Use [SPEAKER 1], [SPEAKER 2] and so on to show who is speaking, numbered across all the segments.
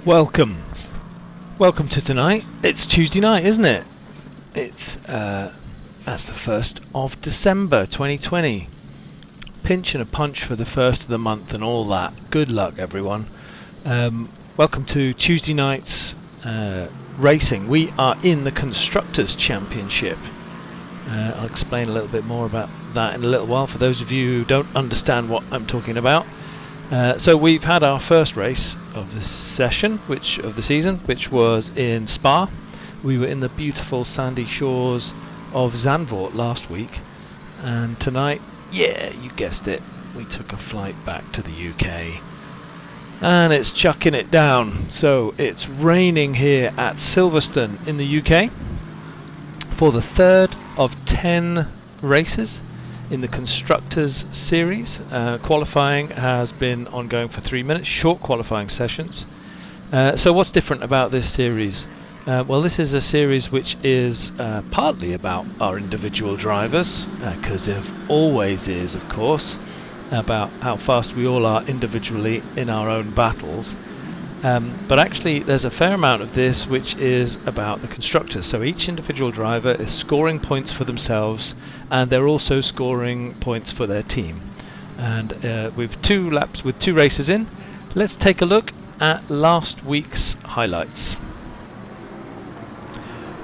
[SPEAKER 1] Welcome to tonight. It's Tuesday night, isn't it? It's that's the 1st of December 2020. Pinch and a punch for the first of the month and all that. Good luck, everyone. Welcome to Tuesday night's racing. We are in the Constructors Championship. I'll explain a little bit more about that in a little while for those of you who don't understand what I'm talking about. So we've had our first race of the season, which was in Spa. We were in the beautiful sandy shores of Zandvoort last week, and tonight, yeah, you guessed it, we took a flight back to the UK, and it's chucking it down. So it's raining here at Silverstone in the UK for the third of 10 races in the Constructors series. Qualifying has been ongoing for 3 minutes, short qualifying sessions. So what's different about this series? Well, this is a series which is partly about our individual drivers, because it always is, of course, about how fast we all are individually in our own battles. But actually there's a fair amount of this which is about the constructors. So each individual driver is scoring points for themselves, and they're also scoring points for their team. And with 2 laps, with 2 races in, let's take a look at last week's highlights.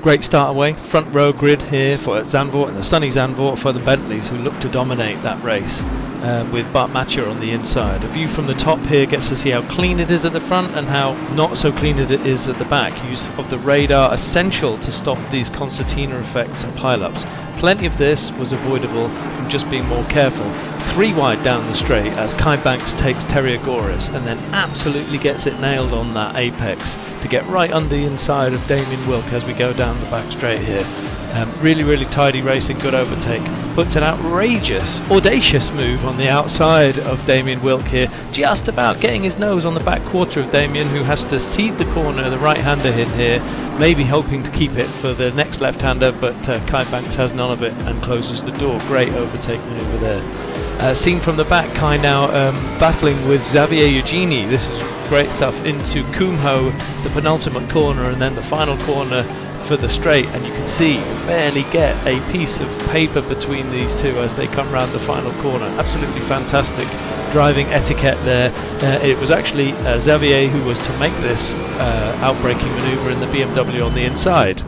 [SPEAKER 1] Great start away, front row grid here for Zandvoort, and the sunny Zandvoort for the Bentleys, who look to dominate that race with Bart Matcher on the inside. A view from the top here gets to see how clean it is at the front and how not so clean it is at the back. Use of the radar essential to stop these concertina effects and pile-ups. Plenty of this was avoidable from just being more careful. 3 wide down the straight as Kai Banks takes Terry Agoras and then absolutely gets it nailed on that apex to get right under the inside of Damien Wilk as we go down the back straight here. Really tidy racing, good overtake. Puts an outrageous, audacious move on the outside of Damien Wilk here, just about getting his nose on the back quarter of Damien, who has to cede the corner, the right-hander in here, maybe hoping to keep it for the next left-hander, but Kai Banks has none of it and closes the door. Great overtake maneuver there. Seen from the back, Kai now battling with Xavier Eugeni. This is great stuff into Kumho, the penultimate corner, and then the final corner for the straight, and you can see you barely get a piece of paper between these two as they come round the final corner. Absolutely fantastic driving etiquette there. It was actually Xavier who was to make this outbraking manoeuvre in the BMW on the inside.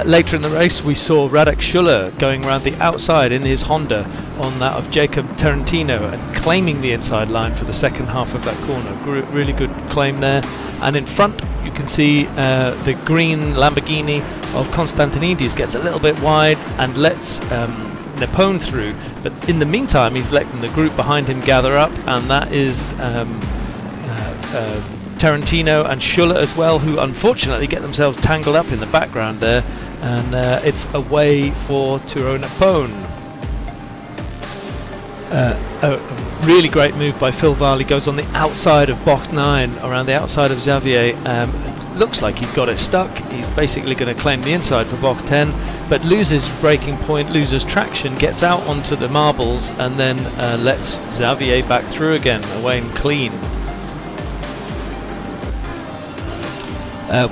[SPEAKER 1] Later in the race we saw Radek Schuller going around the outside in his Honda on that of Jacob Tarantino and claiming the inside line for the second half of that corner. Really good claim there. And in front you can see the green Lamborghini of Constantinides gets a little bit wide and lets Nepone through, but in the meantime he's letting the group behind him gather up, and that is Tarantino and Schuller as well, who unfortunately get themselves tangled up in the background there, and it's away for Turo Nepone. A really great move by Phil Varley, goes on the outside of box 9 around the outside of Xavier. Looks like he's got it stuck. He's basically going to claim the inside for box 10, but loses braking point, loses traction, gets out onto the marbles, and then lets Xavier back through again, away and clean.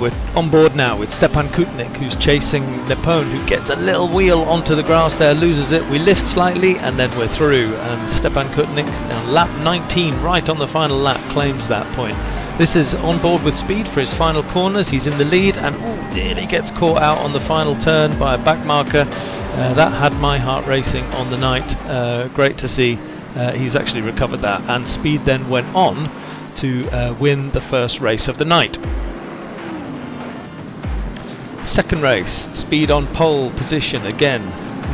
[SPEAKER 1] We're on board now with Stepan Kutnik, who's chasing Nepone, who gets a little wheel onto the grass there, loses it. We lift slightly and then we're through, and Stepan Kutnik now lap 19, right on the final lap, claims that point. This is on board with speed for his final corners. He's in the lead and nearly gets caught out on the final turn by a back marker. That had my heart racing on the night. Great to see he's actually recovered that, and speed then went on to win the first race of the night. Second race, speed on pole position again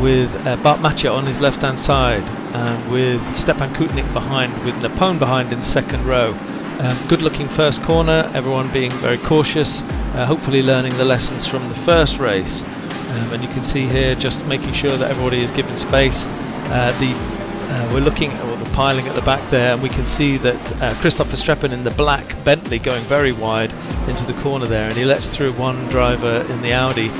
[SPEAKER 1] with Bart Matcher on his left hand side, and with Stepan Kutnik behind, with Nepone behind in second row. Good looking first corner, everyone being very cautious, hopefully learning the lessons from the first race. And you can see here just making sure that everybody is given space. We're looking at the piling at the back there, and we can see that Christopher Streppen in the black Bentley going very wide into the corner there, and he lets through one driver in the Audi,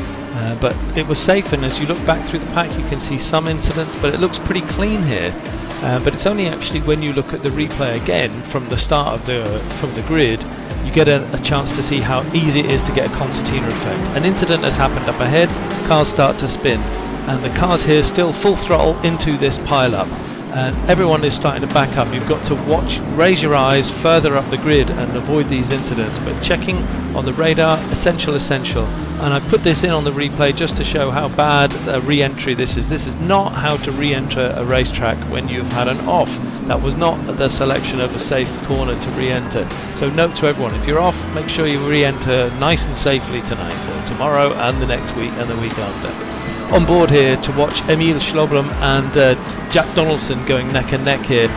[SPEAKER 1] but it was safe. And as you look back through the pack, you can see some incidents, but it looks pretty clean here. But it's only actually when you look at the replay again from the start of from the grid you get a chance to see how easy it is to get a concertina effect. An incident has happened up ahead, cars start to spin, and the cars here still full throttle into this pile-up. And everyone is starting to back up. You've got to raise your eyes further up the grid and avoid these incidents. But checking on the radar, essential. And I put this in on the replay just to show how bad a re-entry this is. This is not how to re-enter a racetrack when you've had an off. That was not the selection of a safe corner to re-enter. So note to everyone, if you're off, make sure you re-enter nice and safely tonight, or tomorrow and the next week and the week after. On board here to watch Emil Schloblum and Jack Donaldson going neck and neck here.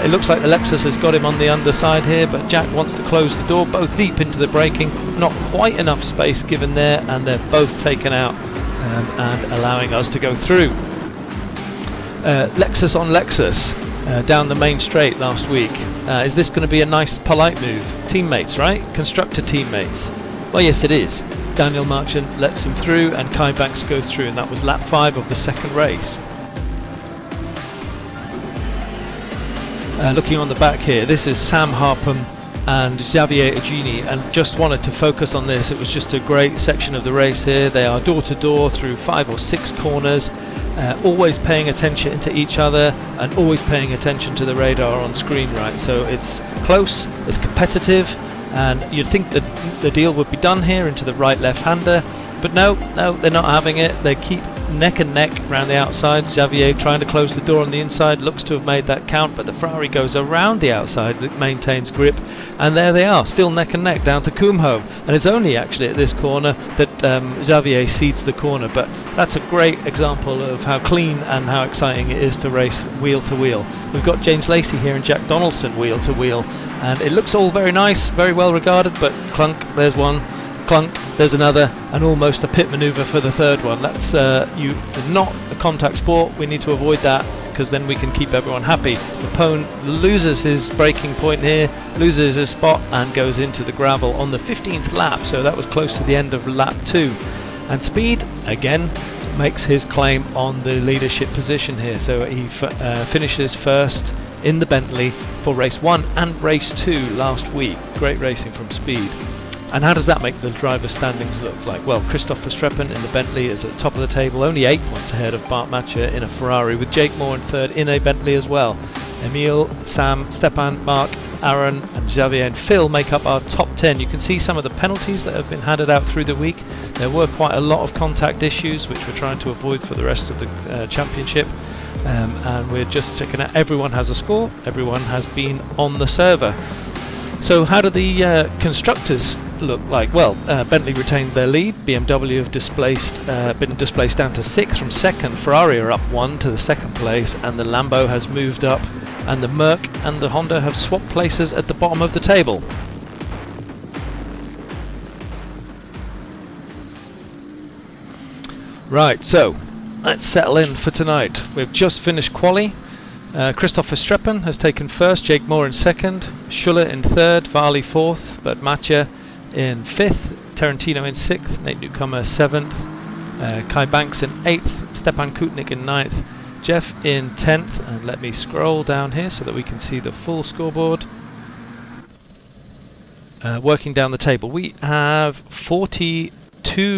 [SPEAKER 1] It looks like the Lexus has got him on the underside here, but Jack wants to close the door, both deep into the braking. Not quite enough space given there, and they're both taken out and allowing us to go through. Lexus on Lexus down the main straight last week. Is this going to be a nice polite move? Teammates, right? Constructor teammates. Well, yes it is. Daniel Marchant lets him through and Kai Banks goes through, and that was lap 5 of the second race. Looking on the back here, this is Sam Harpham and Xavier Agini, and just wanted to focus on this. It was just a great section of the race here. They are door to door through 5 or 6 corners, always paying attention to each other and always paying attention to the radar on screen, right? So it's close, it's competitive, and you'd think that the deal would be done here into the right left-hander, but no, they're not having it. They keep neck and neck around the outside. Xavier trying to close the door on the inside, looks to have made that count, but the Ferrari goes around the outside, it maintains grip, and there they are, still neck and neck down to Kumho. And it's only actually at this corner that Xavier cedes the corner, but that's a great example of how clean and how exciting it is to race wheel to wheel. We've got James Lacey here and Jack Donaldson wheel to wheel, and it looks all very nice, very well regarded, but clunk, there's one, clunk, there's another, and almost a pit manoeuvre for the third one. That's not a contact sport. We need to avoid that, because then we can keep everyone happy. Rapone loses his braking point here, loses his spot, and goes into the gravel on the 15th lap, so that was close to the end of lap 2. And Speed again makes his claim on the leadership position here, so he finishes first in the Bentley for race 1 and race 2 last week. Great racing from Speed. And how does that make the driver standings look like? Well, Christoph Verstappen in the Bentley is at the top of the table, only 8 points ahead of Bart Matcher in a Ferrari, with Jake Moore in third in a Bentley as well. Emil, Sam, Stepan, Mark, Aaron and Xavier and Phil make up our top 10. You can see some of the penalties that have been handed out through the week. There were quite a lot of contact issues, which we're trying to avoid for the rest of the championship. And we're just checking out, everyone has a score, everyone has been on the server. So how do the constructors look like? Well, Bentley retained their lead, BMW have been displaced down to 6th from 2nd, Ferrari are up 1 to the 2nd place, and the Lambo has moved up, and the Merc and the Honda have swapped places at the bottom of the table. Right, so let's settle in for tonight. We've just finished quali. Christoph Verstappen has taken first, Jake Moore in second, Schuller in third, Varley fourth, but Matcher in fifth, Tarantino in sixth, Nate Newcomer seventh, Kai Banks in eighth, Stepan Kutnik in ninth, Jeff in 10th, and let me scroll down here so that we can see the full scoreboard. Working down the table, we have 43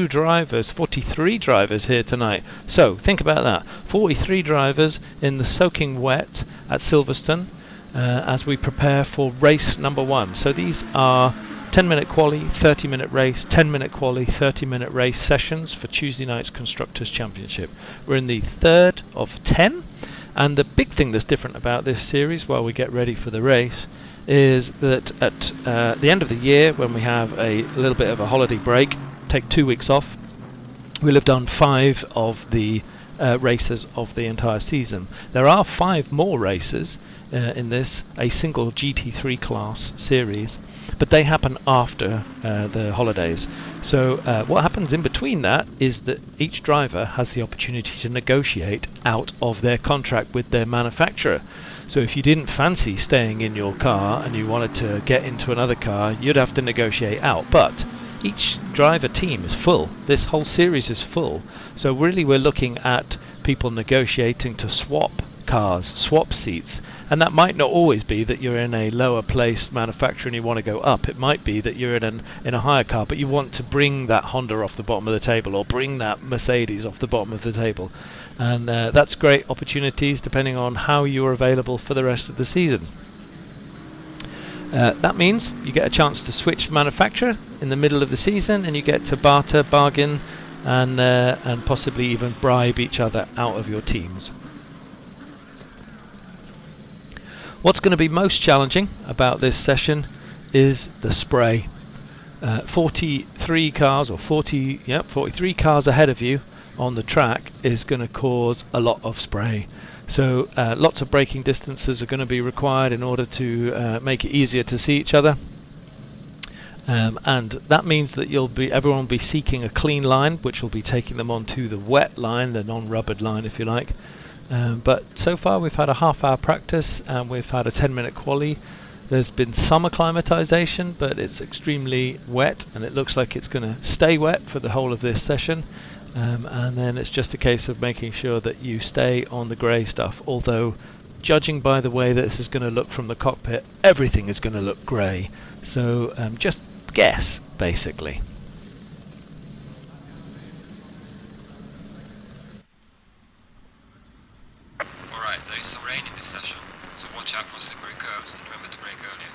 [SPEAKER 1] drivers here tonight. So think about that, 43 drivers in the soaking wet at Silverstone as we prepare for race number 1. So these are 10-minute quali, 30-minute race, 10-minute quali, 30-minute race sessions for Tuesday night's Constructors Championship. We're in the 3rd of 10, and the big thing that's different about this series while we get ready for the race is that at the end of the year, when we have a little bit of a holiday break, take 2 weeks off, we'll have done 5 of the races of the entire season. There are 5 more races in this, a single GT3 class series, but they happen after the holidays. So what happens in between that is that each driver has the opportunity to negotiate out of their contract with their manufacturer. So if you didn't fancy staying in your car and you wanted to get into another car, you'd have to negotiate out. But each driver team is full. This whole series is full. So really we're looking at people negotiating to swap cars, swap seats, and that might not always be that you're in a lower placed manufacturer and you want to go up. It might be that you're in a higher car, but you want to bring that Honda off the bottom of the table, or bring that Mercedes off the bottom of the table, and that's great opportunities depending on how you're available for the rest of the season. That means you get a chance to switch manufacturer in the middle of the season, and you get to barter, bargain, and possibly even bribe each other out of your teams. What's going to be most challenging about this session is the spray. 43 cars ahead of you on the track is going to cause a lot of spray. So lots of braking distances are going to be required in order to make it easier to see each other. And that means that everyone will be seeking a clean line, which will be taking them onto the wet line, the non-rubbered line, if you like. But so far we've had a half-hour practice and we've had a 10-minute quali. There's been some acclimatization, but it's extremely wet, and it looks like it's going to stay wet for the whole of this session. And then it's just a case of making sure that you stay on the grey stuff. Although, judging by the way that this is going to look from the cockpit, everything is going to look grey. So just guess, basically.
[SPEAKER 2] Alright, there is some rain in this session, so watch out for slippery curves and remember to brake earlier.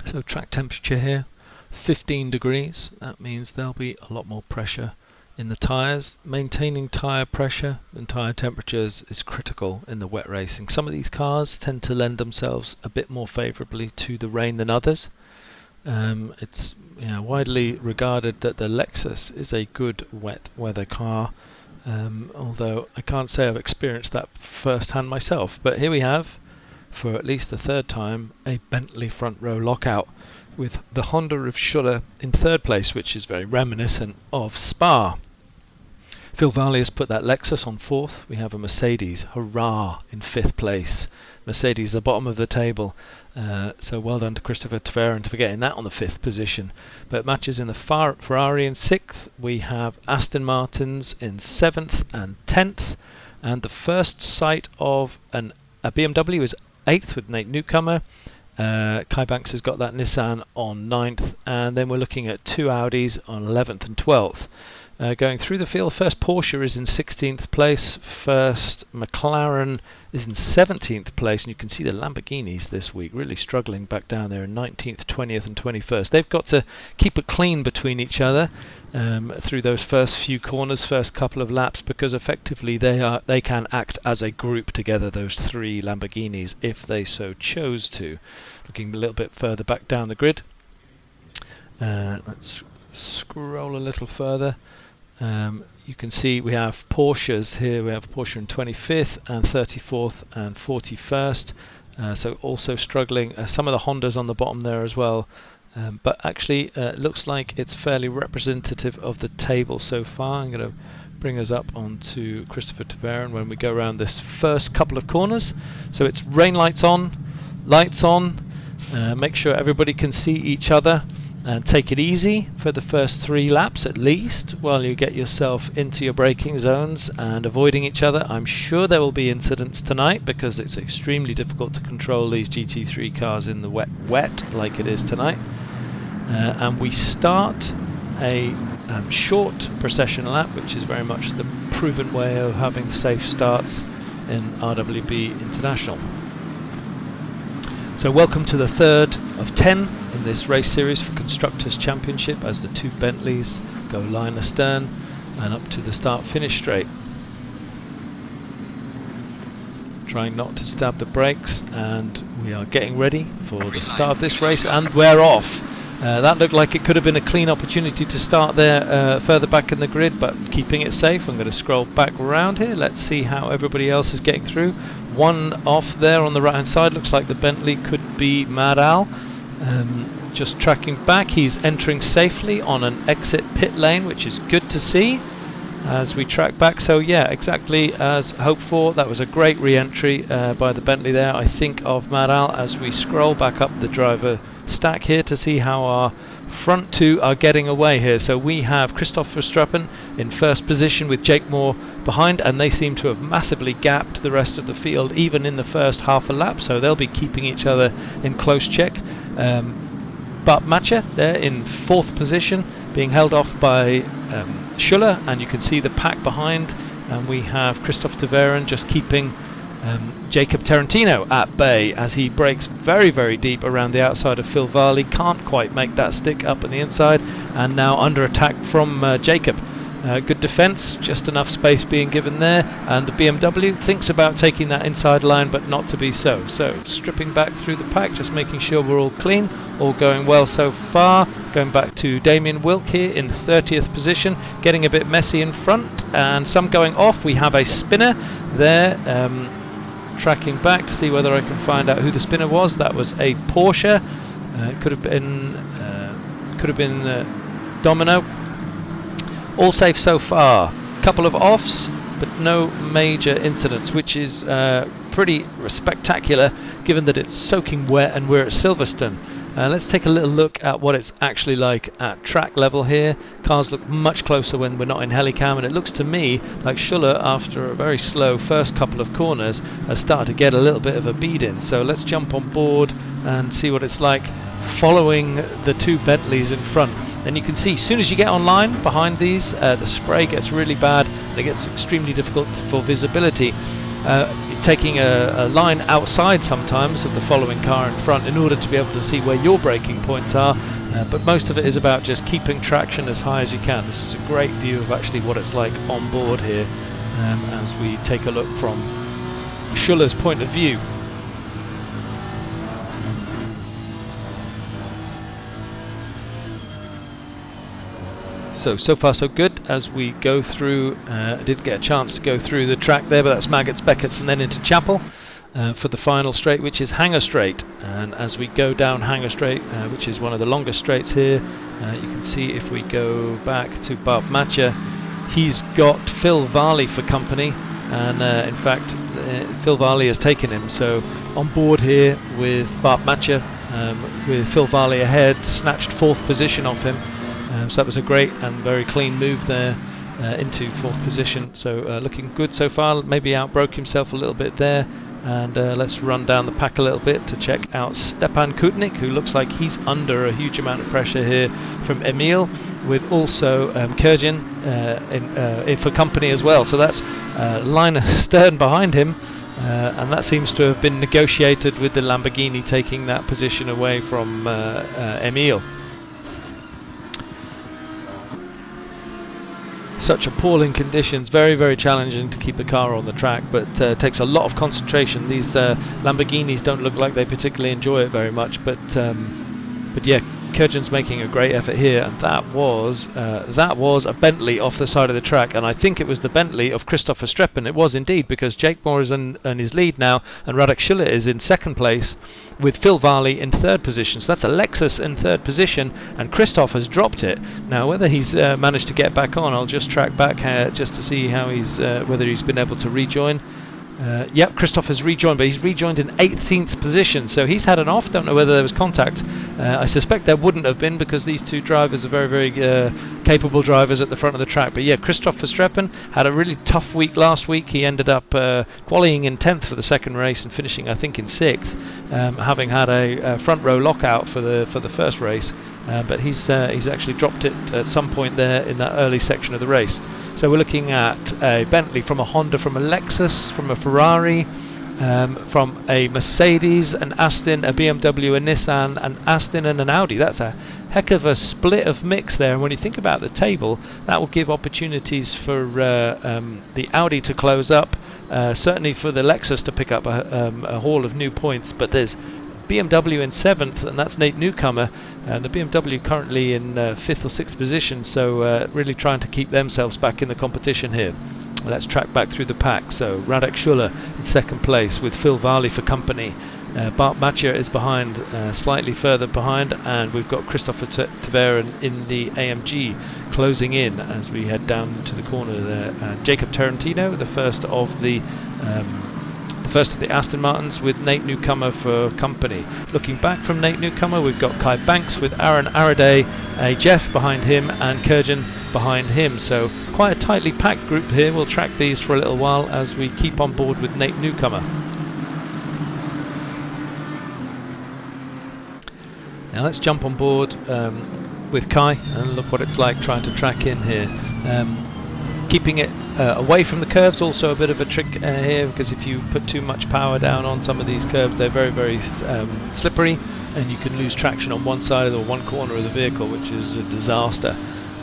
[SPEAKER 1] So track temperature here, 15 degrees. That means there'll be a lot more pressure in the tyres. Maintaining tyre pressure and tyre temperatures is critical in the wet racing. Some of these cars tend to lend themselves a bit more favourably to the rain than others. It's widely regarded that the Lexus is a good wet weather car, although I can't say I've experienced that firsthand myself. But here we have, for at least the third time, a Bentley front row lockout, with the Honda of Schuller in third place, which is very reminiscent of Spa. Phil Varley has put that Lexus on fourth. We have a Mercedes, hurrah, in fifth place. Mercedes, the bottom of the table. So well done to Christopher Taverin for getting that on the fifth position. But matches in the Ferrari in sixth. We have Aston Martins in seventh and 10th. And the first sight of a BMW is 8th with Nate Newcomer. Kai Banks has got that Nissan on 9th, and then we're looking at two Audis on 11th and 12th. Going through the field, first Porsche is in 16th place, first McLaren is in 17th place, and you can see the Lamborghinis this week really struggling back down there in 19th, 20th and 21st. They've got to keep it clean between each other through those first few corners, first couple of laps, because effectively they can act as a group together, those three Lamborghinis, if they so chose to. Looking a little bit further back down the grid, let's scroll a little further. You can see we have Porsches here. We have Porsche in 25th and 34th and 41st. So also struggling. Some of the Hondas on the bottom there as well. But actually it looks like it's fairly representative of the table so far. I'm going to bring us up onto Christopher Taverin when we go around this first couple of corners. So it's rain lights on, lights on. Make sure everybody can see each other. And take it easy for the first 3 laps at least while you get yourself into your braking zones and avoiding each other. I'm sure there will be incidents tonight because it's extremely difficult to control these GT3 cars in the wet like it is tonight. And we start a short procession lap, which is very much the proven way of having safe starts in RWB International. So welcome to the third of 10 in this race series for Constructors Championship, as the two Bentleys go line astern and up to the start-finish straight. Trying not to stab the brakes, and we are getting ready for the start of this race, and we're off. That looked like it could have been a clean opportunity to start there further back in the grid, but keeping it safe. I'm going to scroll back around here. Let's see how everybody else is getting through. One off there on the right hand side, looks like the Bentley could be Mad Al. Just tracking back, he's entering safely on an exit pit lane, which is good to see as we track back. So yeah, exactly as hoped for. That was a great re-entry by the Bentley there. I think of Mad Al as we scroll back up the driver stack here to see how our front two are getting away here. So we have Christoph Verstappen in first position with Jake Moore behind, and they seem to have massively gapped the rest of the field even in the first half a lap, so they'll be keeping each other in close check. Bart Matcher there in fourth position, being held off by Schuller, and you can see the pack behind, and we have Christoph de Veren just keeping Jacob Tarantino at bay as he breaks very, very deep around the outside of Phil Varley. Can't quite make that stick up on the inside, and now under attack from Jacob. Good defence, just enough space being given there, and the BMW thinks about taking that inside line, but not to be so. So stripping back through the pack, just making sure we're all clean, all going well so far. Going back to Damien Wilk here in 30th position, getting a bit messy in front, and some going off. We have a spinner there. Tracking back to see whether I can find out who the spinner was. That was a Porsche. It could have been Domino. All safe so far. Couple of offs, but no major incidents, which is pretty spectacular given that it's soaking wet and we're at Silverstone. Let's take a little look at what it's actually like at track level here. Cars look much closer when we're not in helicam, and it looks to me like Schuller, after a very slow first couple of corners, has started to get a little bit of a bead in. So let's jump on board and see what it's like following the two Bentleys in front. And you can see, as soon as you get online behind these, the spray gets really bad and it gets extremely difficult for visibility. Taking a line outside sometimes of the following car in front in order to be able to see where your braking points are, but most of it is about just keeping traction as high as you can. This is a great view of actually what it's like on board here, as we take a look from Schuller's point of view. So far so good as we go through. I did get a chance to go through the track there, but that's Maggots, Beckett's and then into Chapel for the final straight, which is Hanger Straight. And as we go down Hanger Straight, which is one of the longest straights here, you can see if we go back to Bart Matcher, he's got Phil Varley for company, and in fact Phil Varley has taken him. So on board here with Bart Matcher, with Phil Varley ahead, snatched fourth position off him. So that was a great and very clean move there into fourth position. So looking good so far. Maybe outbroke himself a little bit there. And let's run down the pack a little bit to check out Stepan Kutnik, who looks like he's under a huge amount of pressure here from Emil, with also Kurjan in for company as well. So that's Linus Stern behind him. And that seems to have been negotiated with the Lamborghini taking that position away from Emil. Such appalling conditions, very, very challenging to keep the car on the track, but takes a lot of concentration. These Lamborghinis don't look like they particularly enjoy it very much, but yeah, Kurjan's making a great effort here, and that was a Bentley off the side of the track, and I think it was the Bentley of Christoph Verstappen. It was indeed, because Jake Moore is in his lead now, and Radek Schuller is in second place, with Phil Varley in third position. So that's a Lexus in third position, and Christoph has dropped it. Now whether he's managed to get back on, I'll just track back just to see how he's whether he's been able to rejoin. Yep, Christoph has rejoined, but he's rejoined in 18th position, so he's had an off. Don't know whether there was contact. I suspect there wouldn't have been, because these two drivers are very, very capable drivers at the front of the track. But yeah, Christoph Verstappen had a really tough week last week. He ended up qualifying in 10th for the second race and finishing, I think, in 6th, having had a front row lockout for the first race. But he's actually dropped it at some point there in that early section of the race. So we're looking at a Bentley, from a Honda, from a Lexus, from a Ferrari, from a Mercedes, an Aston, a BMW, a Nissan, an Aston and an Audi. That's a heck of a split of mix there, and when you think about the table, that will give opportunities for the Audi to close up, certainly for the Lexus to pick up a haul of new points, but there's BMW in 7th, and that's Nate Newcomer, and the BMW currently in 5th or 6th position, so really trying to keep themselves back in the competition here. Let's track back through the pack. So Radek Schuller in second place with Phil Varley for company. Bart Matcher is behind, slightly further behind, and we've got Christopher Taveren in the AMG closing in as we head down to the corner there. Jacob Tarantino, the first of the first of the Aston Martins, with Nate Newcomer for company. Looking back from Nate Newcomer, we've got Kai Banks with Aaron Araday, Jeff behind him, and Kurjan behind him. So quite a tightly packed group here. We'll track these for a little while as we keep on board with Nate Newcomer. Now let's jump on board with Kai and look what it's like trying to track in here. Keeping it away from the curves, also a bit of a trick here, because if you put too much power down on some of these curves, they're very, very slippery, and you can lose traction on one side or one corner of the vehicle, which is a disaster.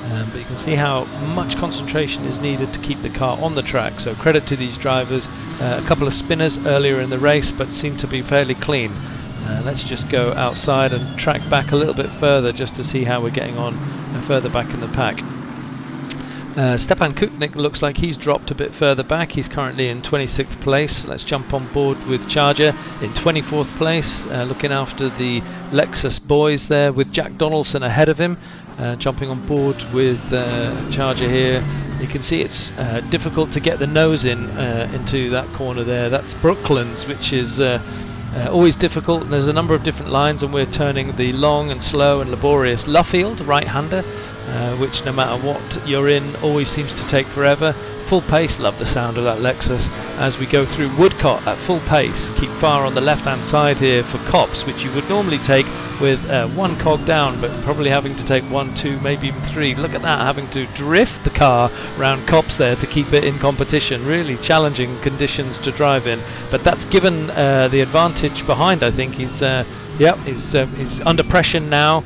[SPEAKER 1] But you can see how much concentration is needed to keep the car on the track, so credit to these drivers. A couple of spinners earlier in the race, but seem to be fairly clean. Let's just go outside and track back a little bit further just to see how we're getting on further back in the pack. Stepan Kuknik looks like he's dropped a bit further back. He's currently in 26th place. Let's jump on board with Charger in 24th place, looking after the Lexus boys there, with Jack Donaldson ahead of him. Jumping on board with Charger here. You can see it's difficult to get the nose into that corner there. That's Brooklands, which is always difficult. There's a number of different lines, and we're turning the long and slow and laborious Luffield right-hander, which no matter what you're in always seems to take forever. Full pace, love the sound of that Lexus as we go through Woodcott at full pace. Keep fire on the left hand side here for Cops, which you would normally take with one cog down, but probably having to take 1, 2, maybe even 3. Look at that, having to drift the car around Cops there to keep it in competition. Really challenging conditions to drive in, but that's given the advantage behind. I think he's under pressure now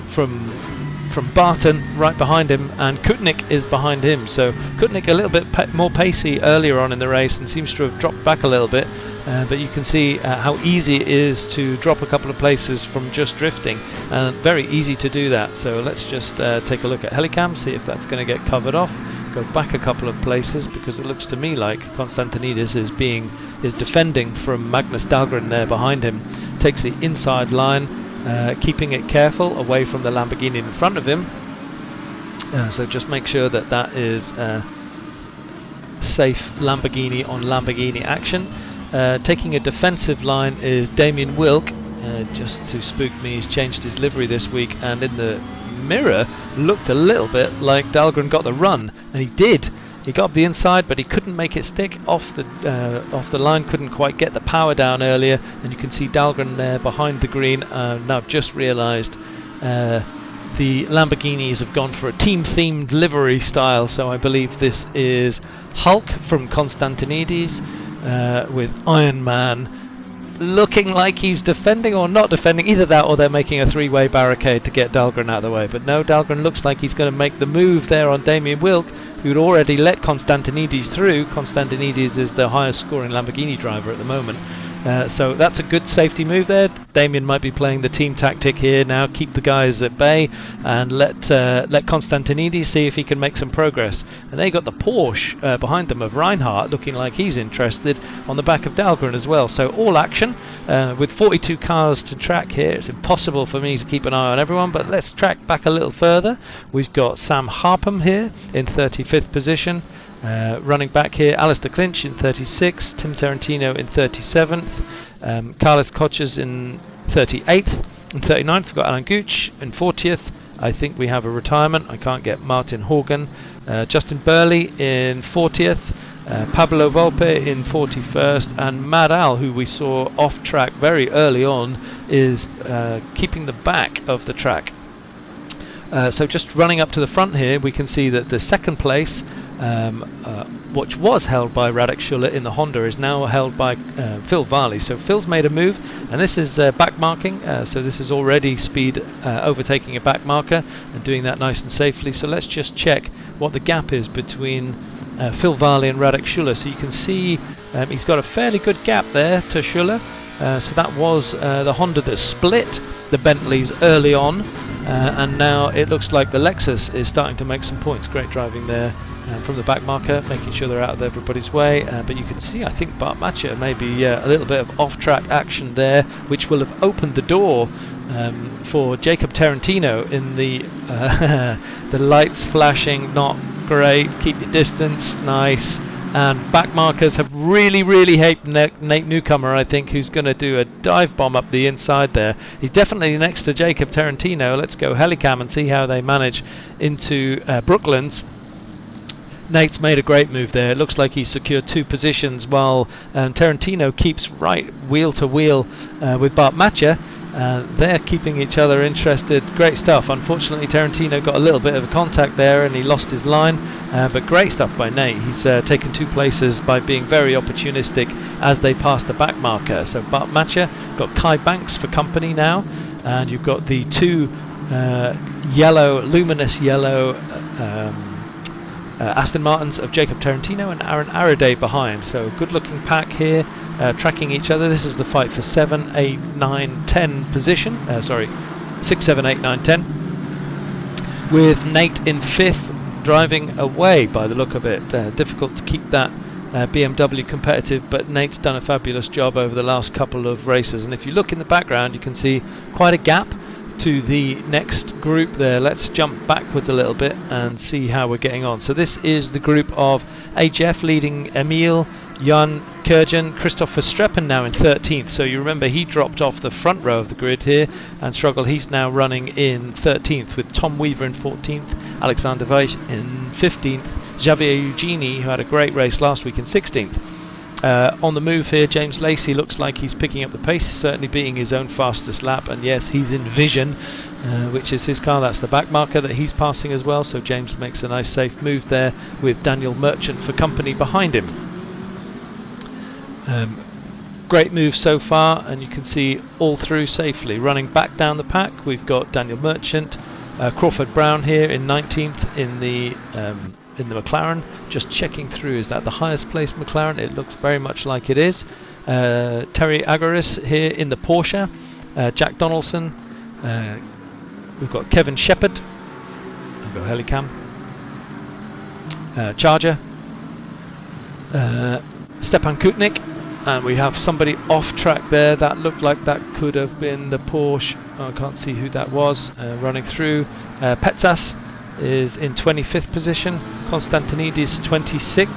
[SPEAKER 1] from Barton right behind him, and Kutnik is behind him. So Kutnik a little bit more pacey earlier on in the race and seems to have dropped back a little bit, but you can see how easy it is to drop a couple of places from just drifting, and very easy to do that. So let's just take a look at Helicam, see if that's going to get covered off. Go back a couple of places, because it looks to me like Konstantinidis is defending from Magnus Dahlgren there behind him. Takes the inside line, keeping it careful away from the Lamborghini in front of him. So just make sure that that is safe Lamborghini on Lamborghini action. Taking a defensive line is Damien Wilk. Just to spook me, he's changed his livery this week, and in the mirror looked a little bit like Dahlgren got the run, and he did. He got up the inside, but he couldn't make it stick off the line, couldn't quite get the power down earlier, and you can see Dahlgren there behind the green. Now I've just realised the Lamborghinis have gone for a team-themed livery style, so I believe this is Hulk from Konstantinidis with Iron Man looking like he's defending or not defending, either that or they're making a three-way barricade to get Dahlgren out of the way. But no, Dahlgren looks like he's going to make the move there on Damien Wilk, who'd already let Konstantinidis through. Konstantinidis is the highest scoring Lamborghini driver at the moment. So that's a good safety move there. Damien might be playing the team tactic here now, keep the guys at bay and let Konstantinidis see if he can make some progress. And they got the Porsche behind them of Reinhardt, looking like he's interested on the back of Dahlgren as well. So all action with 42 cars to track here. It's impossible for me to keep an eye on everyone, but let's track back a little further. We've got Sam Harpham here in 35th position. Running back here, Alistair Clinch in 36th, Tim Tarantino in 37th, Carlos Koches in 38th, in 39th we've got Alan Gooch in 40th. I think we have a retirement, I can't get Martin Horgan. Justin Burley in 40th, Pablo Volpe in 41st, and Mad Al, who we saw off track very early on, is keeping the back of the track. So just running up to the front here, we can see that the second place, which was held by Radek Schuller in the Honda, is now held by Phil Varley. So Phil's made a move, and this is back marking, so this is already speed overtaking a back marker and doing that nice and safely. So let's just check what the gap is between Phil Varley and Radek Schuller. So you can see he's got a fairly good gap there to Schuller. So that was the Honda that split the Bentleys early on, and now it looks like the Lexus is starting to make some points. Great driving there from the back marker, making sure they're out of everybody's way. But you can see, I think Bart Matcher maybe a little bit of off-track action there, which will have opened the door for Jacob Tarantino in the the lights flashing, not great. Keep your distance, nice. And back markers have really helped Nate Newcomer, I think, who's going to do a dive bomb up the inside there. He's definitely next to Jacob Tarantino. Let's go helicam and see how they manage into Brooklands. Nate's made a great move there. It looks like he's secured 2 positions while Tarantino keeps right wheel to wheel with Bart Matcha. They're keeping each other interested. Great stuff. Unfortunately, Tarantino got a little bit of a contact there and he lost his line, but great stuff by Nate. He's taken 2 places by being very opportunistic as they pass the back marker. So Bart Matcha got Kai Banks for company now, and you've got the 2 luminous yellow Aston Martins of Jacob Tarantino and Aaron Araday behind. So good looking pack here, tracking each other. This is the fight for 7, 8, 9, 10 position. 6, 7, 8, 9, 10. With Nate in 5th, driving away by the look of it. Difficult to keep that BMW competitive, but Nate's done a fabulous job over the last couple of races. And if you look in the background, you can see quite a gap to the next group there. Let's jump backwards a little bit and see how we're getting on. So this is the group of HF leading Emil, Jan Kurjan, Christopher Streppen now in 13th. So you remember he dropped off the front row of the grid here and struggled. He's now running in 13th with Tom Weaver in 14th, Alexander Weiss in 15th, Javier Eugeni, who had a great race last week, in 16th. On the move here, James Lacey looks like he's picking up the pace, certainly beating his own fastest lap, and yes, he's in Vision, which is his car. That's the back marker that he's passing as well, so James makes a nice safe move there with Daniel Merchant for company behind him. Great move so far, and you can see all through safely. Running back down the pack, we've got Daniel Merchant, Crawford Brown here in 19th in the McLaren. Just checking through, is that the highest placed McLaren? It looks very much like it is. Terry Agaris here in the Porsche, Jack Donaldson, we've got Kevin Shepherd, I'll go helicam, Charger, Stepan Kutnik, and we have somebody off track there. That looked like that could have been the Porsche. I can't see who that was. Running through, Petsas is in 25th position, Konstantinidis 26th.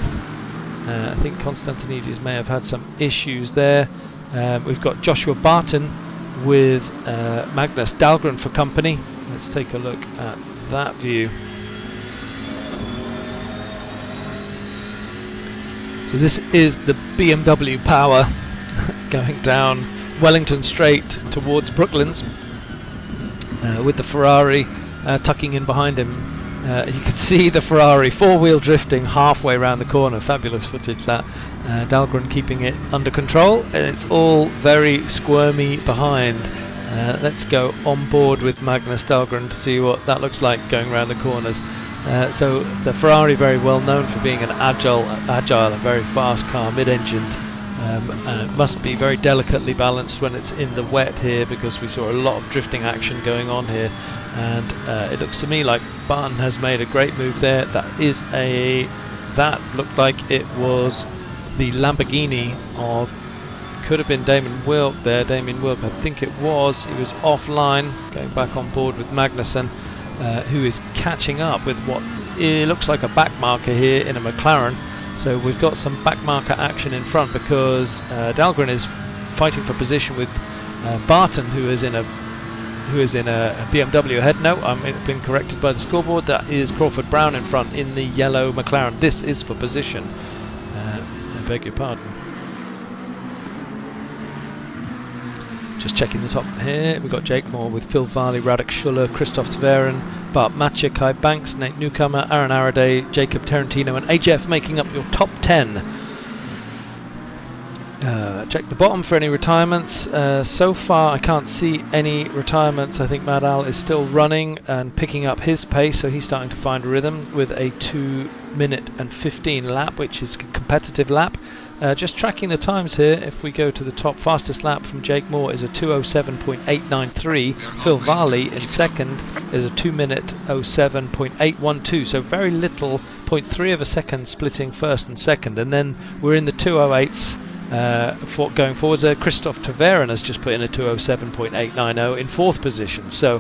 [SPEAKER 1] I think Konstantinidis may have had some issues there. We've got Joshua Barton with Magnus Dahlgren for company. Let's take a look at that view. So this is the BMW Power going down Wellington Straight towards Brooklands with the Ferrari tucking in behind him. You can see the Ferrari 4-wheel drifting halfway around the corner. Fabulous footage that. Dahlgren keeping it under control, and it's all very squirmy behind. Let's go on board with Magnus Dahlgren to see what that looks like going around the corners. So the Ferrari, very well known for being an agile and very fast car, mid-engined. And it must be very delicately balanced when it's in the wet here, because we saw a lot of drifting action going on here, and it looks to me like Barton has made a great move there. That looked like it was the Lamborghini of, could have been Damon Wilk there. Damien Wilk, I think it was. He was offline, going back on board with Magnussen, who is catching up with what it looks like a back marker here in a McLaren. So we've got some back marker action in front, because Dahlgren is fighting for position with Barton, who is in a BMW ahead. No, I'm been corrected by the scoreboard. That is Crawford Brown in front in the yellow McLaren. This is for position. I beg your pardon. Just checking the top here, we've got Jake Moore with Phil Varley, Radek Schuller, Christoph Tveren, Bart Matcha, Kai Banks, Nate Newcomer, Aaron Araday, Jacob Tarantino and HF making up your top 10. Check the bottom for any retirements. So far I can't see any retirements. I think Mad Al is still running and picking up his pace, so he's starting to find a rhythm with a 2 minute and 15 lap, which is a competitive lap. Just tracking the times here, if we go to the top, fastest lap from Jake Moore is a 2:07.893. Phil Varley in second is a 2 minute 07.812, so very little, 0.3 of a second splitting first and second, and then we're in the 208s going forwards. Christoph Tveren has just put in a 2:07.890 in fourth position, so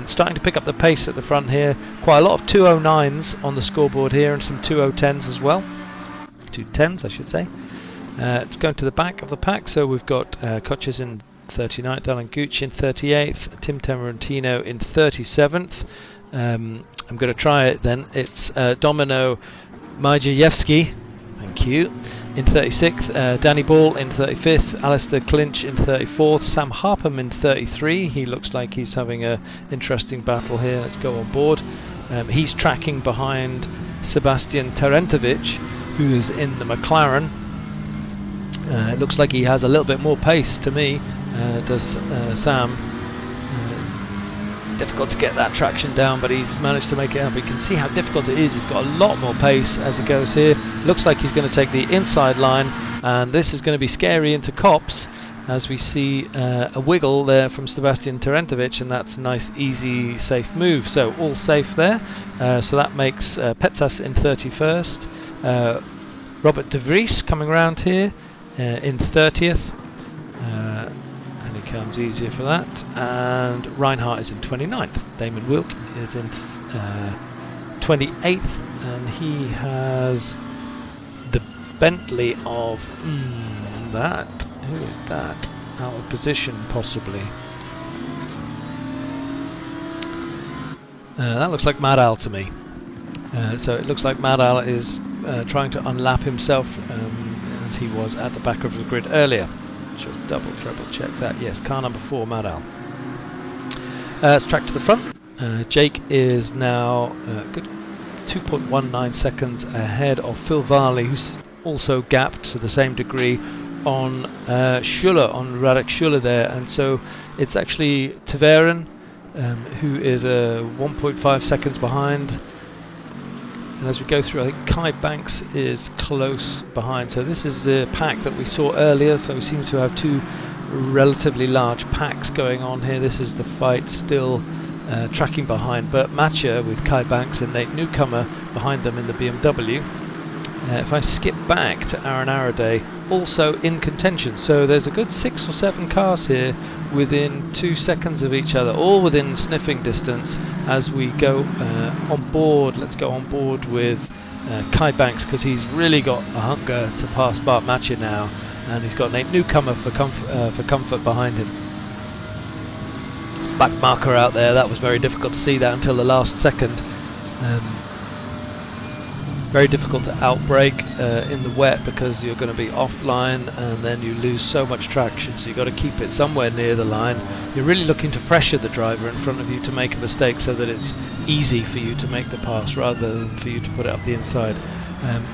[SPEAKER 1] starting to pick up the pace at the front here. Quite a lot of 209s on the scoreboard here and some 2:010s as well. two 10s, I should say. Going to the back of the pack, so we've got Koches in 39th, Alan Gooch in 38th, Tim Temorantino in 37th. I'm going to try it then. It's Domino Majajewski, thank you, in 36th, Danny Ball in 35th, Alistair Clinch in 34th, Sam Harpham in 33. He looks like he's having an interesting battle here. Let's go on board. He's tracking behind Sebastian Tarentovic, who is in the McLaren. It looks like he has a little bit more pace to me, does Sam. Difficult to get that traction down, but he's managed to make it up. You can see how difficult it is. He's got a lot more pace as he goes here. Looks like he's going to take the inside line, and this is going to be scary into Copse, as we see a wiggle there from Sebastian Tarentovic, and that's a nice, easy, safe move. So all safe there. So that makes Petsas in 31st. Robert de Vries coming around here in 30th. And he comes easier for that. And Reinhardt is in 29th. Damon Wilk is in 28th, and he has the Bentley of that. Who is that? Out of position, possibly. That looks like Mad Al to me. So it looks like Mad Al is trying to unlap himself as he was at the back of the grid earlier. Just double check that. Yes, car number 4, Mad Al. Let's track to the front. Jake is now good 2.19 seconds ahead of Phil Varley, who's also gapped to the same degree on Schuller, on Radek Schuller there, and so it's actually Taveren who is 1.5 seconds behind. And as we go through, I think Kai Banks is close behind. So this is the pack that we saw earlier. So we seem to have two relatively large packs going on here. This is the fight still tracking behind Bert Matcher with Kai Banks and Nate Newcomer behind them in the BMW. If I skip back to Aaron Araday, also in contention. So there's a good 6 or 7 cars here within 2 seconds of each other, all within sniffing distance as we go on board. Let's go on board with Kai Banks, because he's really got a hunger to pass Bart Matcher now, and he's got Nate Newcomer for comfort behind him. Back marker out there, that was very difficult to see that until the last second. Very difficult to outbrake in the wet, because you're going to be offline and then you lose so much traction, so you've got to keep it somewhere near the line. You're really looking to pressure the driver in front of you to make a mistake so that it's easy for you to make the pass rather than for you to put it up the inside.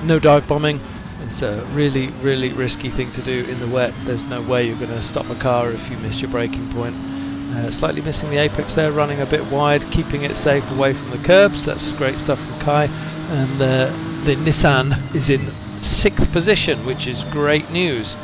[SPEAKER 1] No dive bombing. It's a really, really risky thing to do in the wet. There's no way you're going to stop a car if you miss your braking point. Slightly missing the apex there, running a bit wide, keeping it safe away from the curbs. That's great stuff from Kai. And the Nissan is in 6th position, which is great news.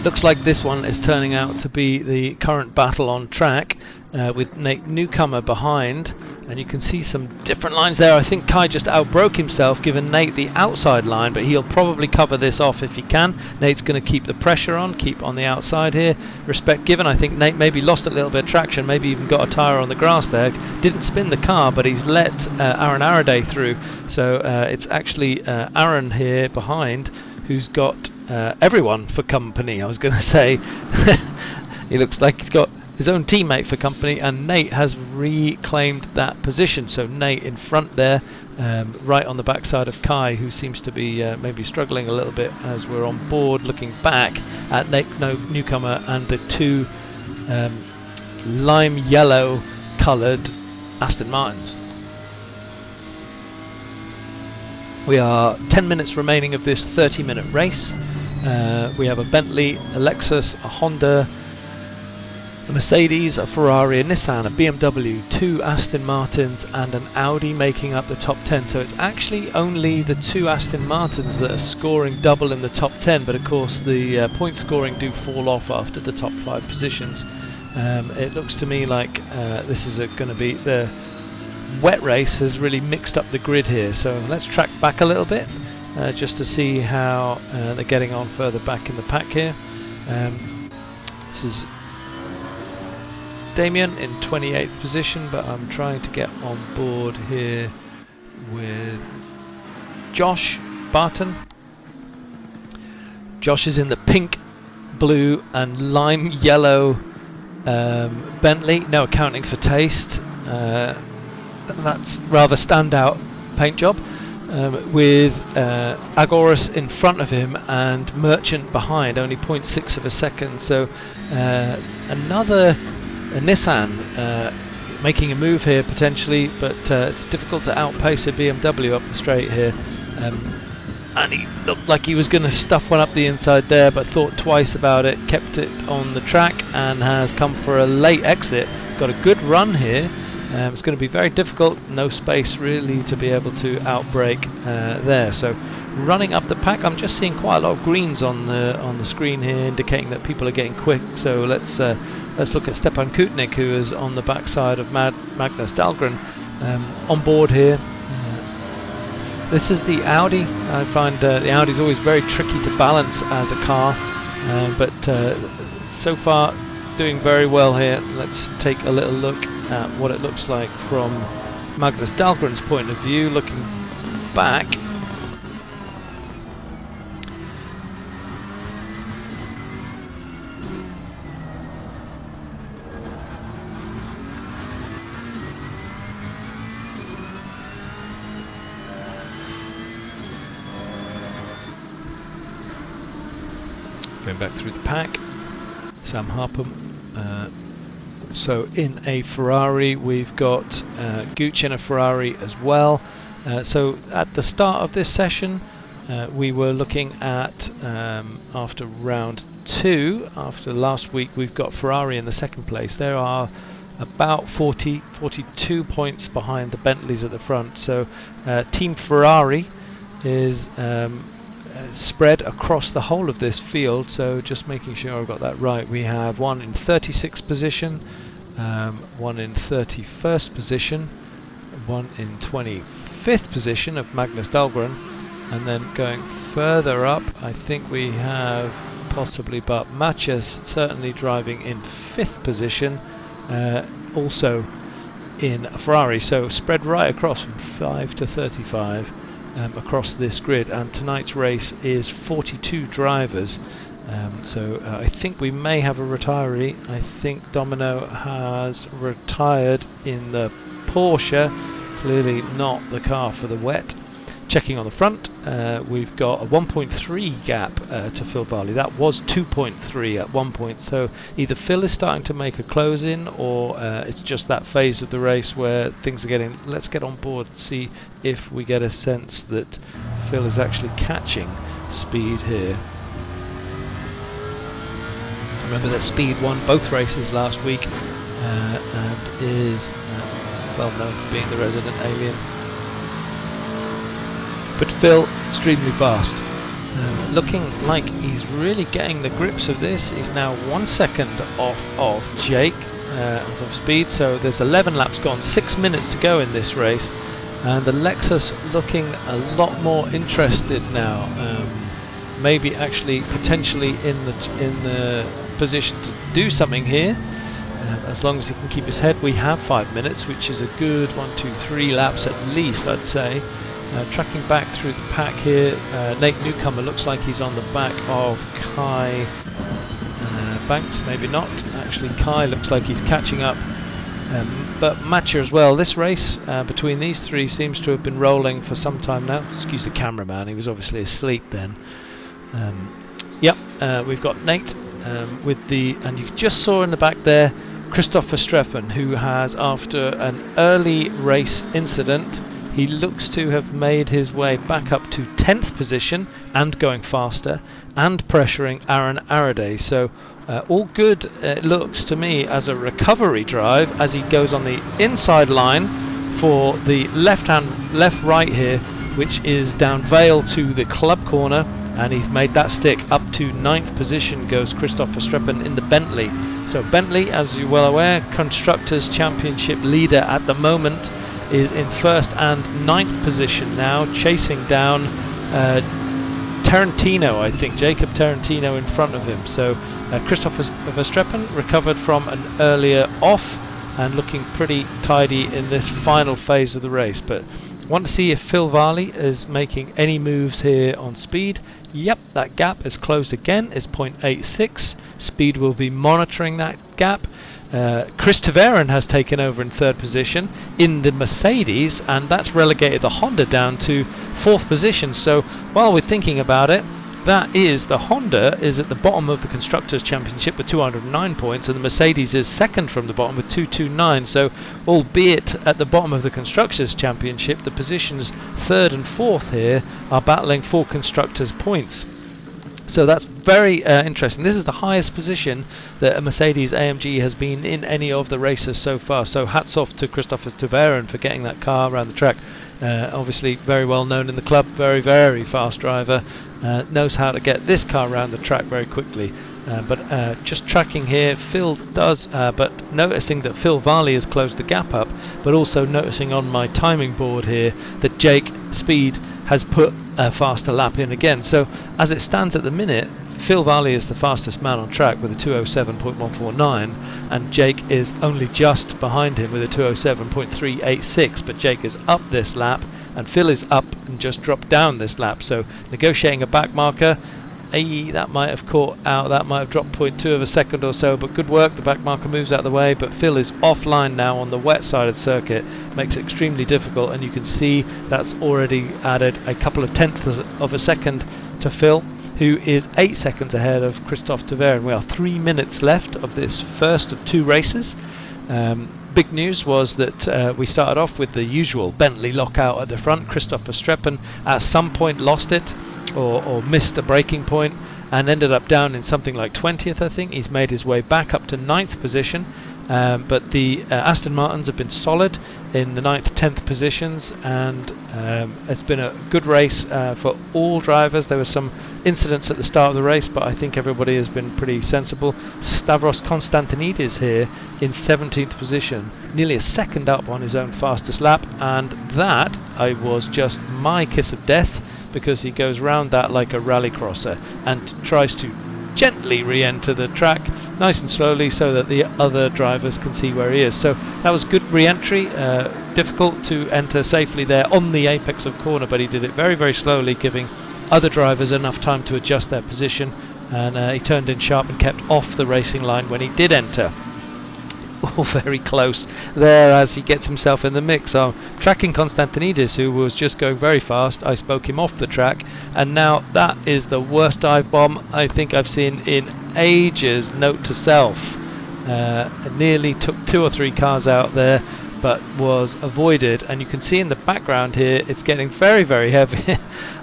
[SPEAKER 1] Looks like this one is turning out to be the current battle on track, with Nate Newcomer behind, and you can see some different lines there. I think Kai just outbroke himself, giving Nate the outside line, but he'll probably cover this off if he can. Nate's going to keep the pressure on, keep on the outside here. Respect given. I think Nate maybe lost a little bit of traction, maybe even got a tyre on the grass there. Didn't spin the car, but he's let Aaron Araday through. So it's actually Aaron here behind who's got everyone for company, I was going to say. He looks like he's got his own teammate for company, and Nate has reclaimed that position. So Nate in front there, right on the backside of Kai, who seems to be maybe struggling a little bit as we're on board looking back at Nate Newcomer and the two lime yellow coloured Aston Martins. We are 10 minutes remaining of this 30-minute race. We have a Bentley, a Lexus, a Honda, a Mercedes, a Ferrari, a Nissan, a BMW, 2 Aston Martins and an Audi making up the top 10. So it's actually only the 2 Aston Martins that are scoring double in the top 10, but of course the point scoring do fall off after the top 5 positions. It looks to me like this is going to be the wet race has really mixed up the grid here. So let's track back a little bit just to see how they're getting on further back in the pack here. This is Damien in 28th position, but I'm trying to get on board here with Josh, Barton. Josh is in the pink, blue and lime yellow Bentley, no accounting for taste. That's rather standout paint job, with Agoras in front of him and Merchant behind, only 0.6 of a second. So another Nissan making a move here potentially, but it's difficult to outpace a BMW up the straight here. And he looked like he was going to stuff one up the inside there, but thought twice about it, kept it on the track and has come for a late exit. Got a good run here. It's going to be very difficult, no space really to be able to outbrake there. So running up the pack, I'm just seeing quite a lot of greens on the screen here, indicating that people are getting quick. So let's look at Stepan Kutnik, who is on the backside of Magnus Dahlgren, on board here. This is the Audi. I find the Audi is always very tricky to balance as a car, but so far doing very well here. Let's take a little look at what it looks like from Magnus Dahlgren's point of view, looking back. Going back through the pack, Sam Harpham. So in a Ferrari, we've got Gooch in a Ferrari as well. So at the start of this session, we were looking at, after round 2, after last week, we've got Ferrari in the second place. There are about 42 points behind the Bentleys at the front. So Team Ferrari is spread across the whole of this field, so just making sure I've got that right. We have one in 36th position, one in 31st position, one in 25th position of Magnus Dahlgren, and then going further up, I think we have possibly Bart Matches certainly driving in 5th position, also in a Ferrari. So spread right across from 5 to 35. Across this grid, and tonight's race is 42 drivers, so I think we may have a retiree. I think Domino has retired in the Porsche, clearly not the car for the wet. Checking on the front, we've got a 1.3 gap to Phil Varley. That was 2.3 at one point, so either Phil is starting to make a close in, or it's just that phase of the race where things are getting. Let's get on board and see if we get a sense that Phil is actually catching speed here. Remember that Speed won both races last week and is well known for being the resident alien. But Phil, extremely fast. Looking like he's really getting the grips of this. He's now 1 second off of Jake of speed. So there's 11 laps gone, 6 minutes to go in this race. And the Lexus looking a lot more interested now. Maybe actually potentially in the position to do something here. As long as he can keep his head. We have 5 minutes, which is a good 1, 2, 3 laps at least, I'd say. Tracking back through the pack here, Nate Newcomer looks like he's on the back of Kai Banks, maybe not. Actually, Kai looks like he's catching up, but Matcher as well. This race between these three seems to have been rolling for some time now. Excuse the cameraman, he was obviously asleep then. We've got Nate with the, and you just saw in the back there, Christopher Streffen, who has, after an early race incident, he looks to have made his way back up to 10th position and going faster and pressuring Aaron Araday. So all good, it looks to me, as a recovery drive as he goes on the inside line for the left-right here, which is down Vale to the club corner, and he's made that stick. Up to 9th position goes Christopher Streppen in the Bentley. So Bentley, as you're well aware, Constructors Championship leader at the moment, is in 1st and 9th position now, chasing down Tarantino, I think, Jacob Tarantino in front of him. So Christopher Verstappen recovered from an earlier off and looking pretty tidy in this final phase of the race. But Want to see if Phil Varley is making any moves here on speed. Yep, that gap is closed again, is 0.86. Speed will be monitoring that gap. Chris Taverin has taken over in third position in the Mercedes, and that's relegated the Honda down to fourth position. So while we're thinking about it, that is, the Honda is at the bottom of the Constructors' Championship with 209 points, and the Mercedes is second from the bottom with 229. So, albeit at the bottom of the Constructors' Championship, the positions third and fourth here are battling for Constructors' points. So that's very interesting. This is the highest position that a Mercedes AMG has been in any of the races so far. So hats off to Christopher Taverin for getting that car around the track. Obviously very well known in the club, very, very fast driver, knows how to get this car around the track very quickly. But just tracking here, Phil does, but noticing that Phil Varley has closed the gap up, but also noticing on my timing board here that Jake Speed has put a faster lap in again. So as it stands at the minute, Phil Varley is the fastest man on track with a 207.149, and Jake is only just behind him with a 207.386, but Jake is up this lap and Phil is up and just dropped down this lap. So negotiating a back marker, that might have caught out, that might have dropped 0.2 of a second or so, but good work. The back marker moves out of the way, but Phil is offline now on the wet side of the circuit. Makes it extremely difficult, and you can see that's already added a couple of tenths of a second to Phil, who is 8 seconds ahead of Christophe Taverin. We are 3 minutes left of this first of two races. Big news was that we started off with the usual Bentley lockout at the front. Christoph Verstappen at some point lost it or missed a braking point and ended up down in something like 20th, I think. He's made his way back up to 9th position. But the Aston Martins have been solid in the 9th, 10th positions, and it's been a good race for all drivers. There were some incidents at the start of the race, but I think everybody has been pretty sensible. Stavros Konstantinidis here in 17th position, nearly a second up on his own fastest lap, and that was just my kiss of death, because he goes round that like a rallycrosser and tries to gently re-enter the track nice and slowly so that the other drivers can see where he is. So that was good re-entry, difficult to enter safely there on the apex of corner, but he did it very, very slowly, giving other drivers enough time to adjust their position, and he turned in sharp and kept off the racing line when he did enter. All very close there as he gets himself in the mix. So tracking Konstantinidis, who was just going very fast, I spoke him off the track, and now that is the worst dive bomb I think I've seen in ages. Note to self, nearly took 2 or 3 cars out there, but was avoided, and you can see in the background here it's getting very, very heavy.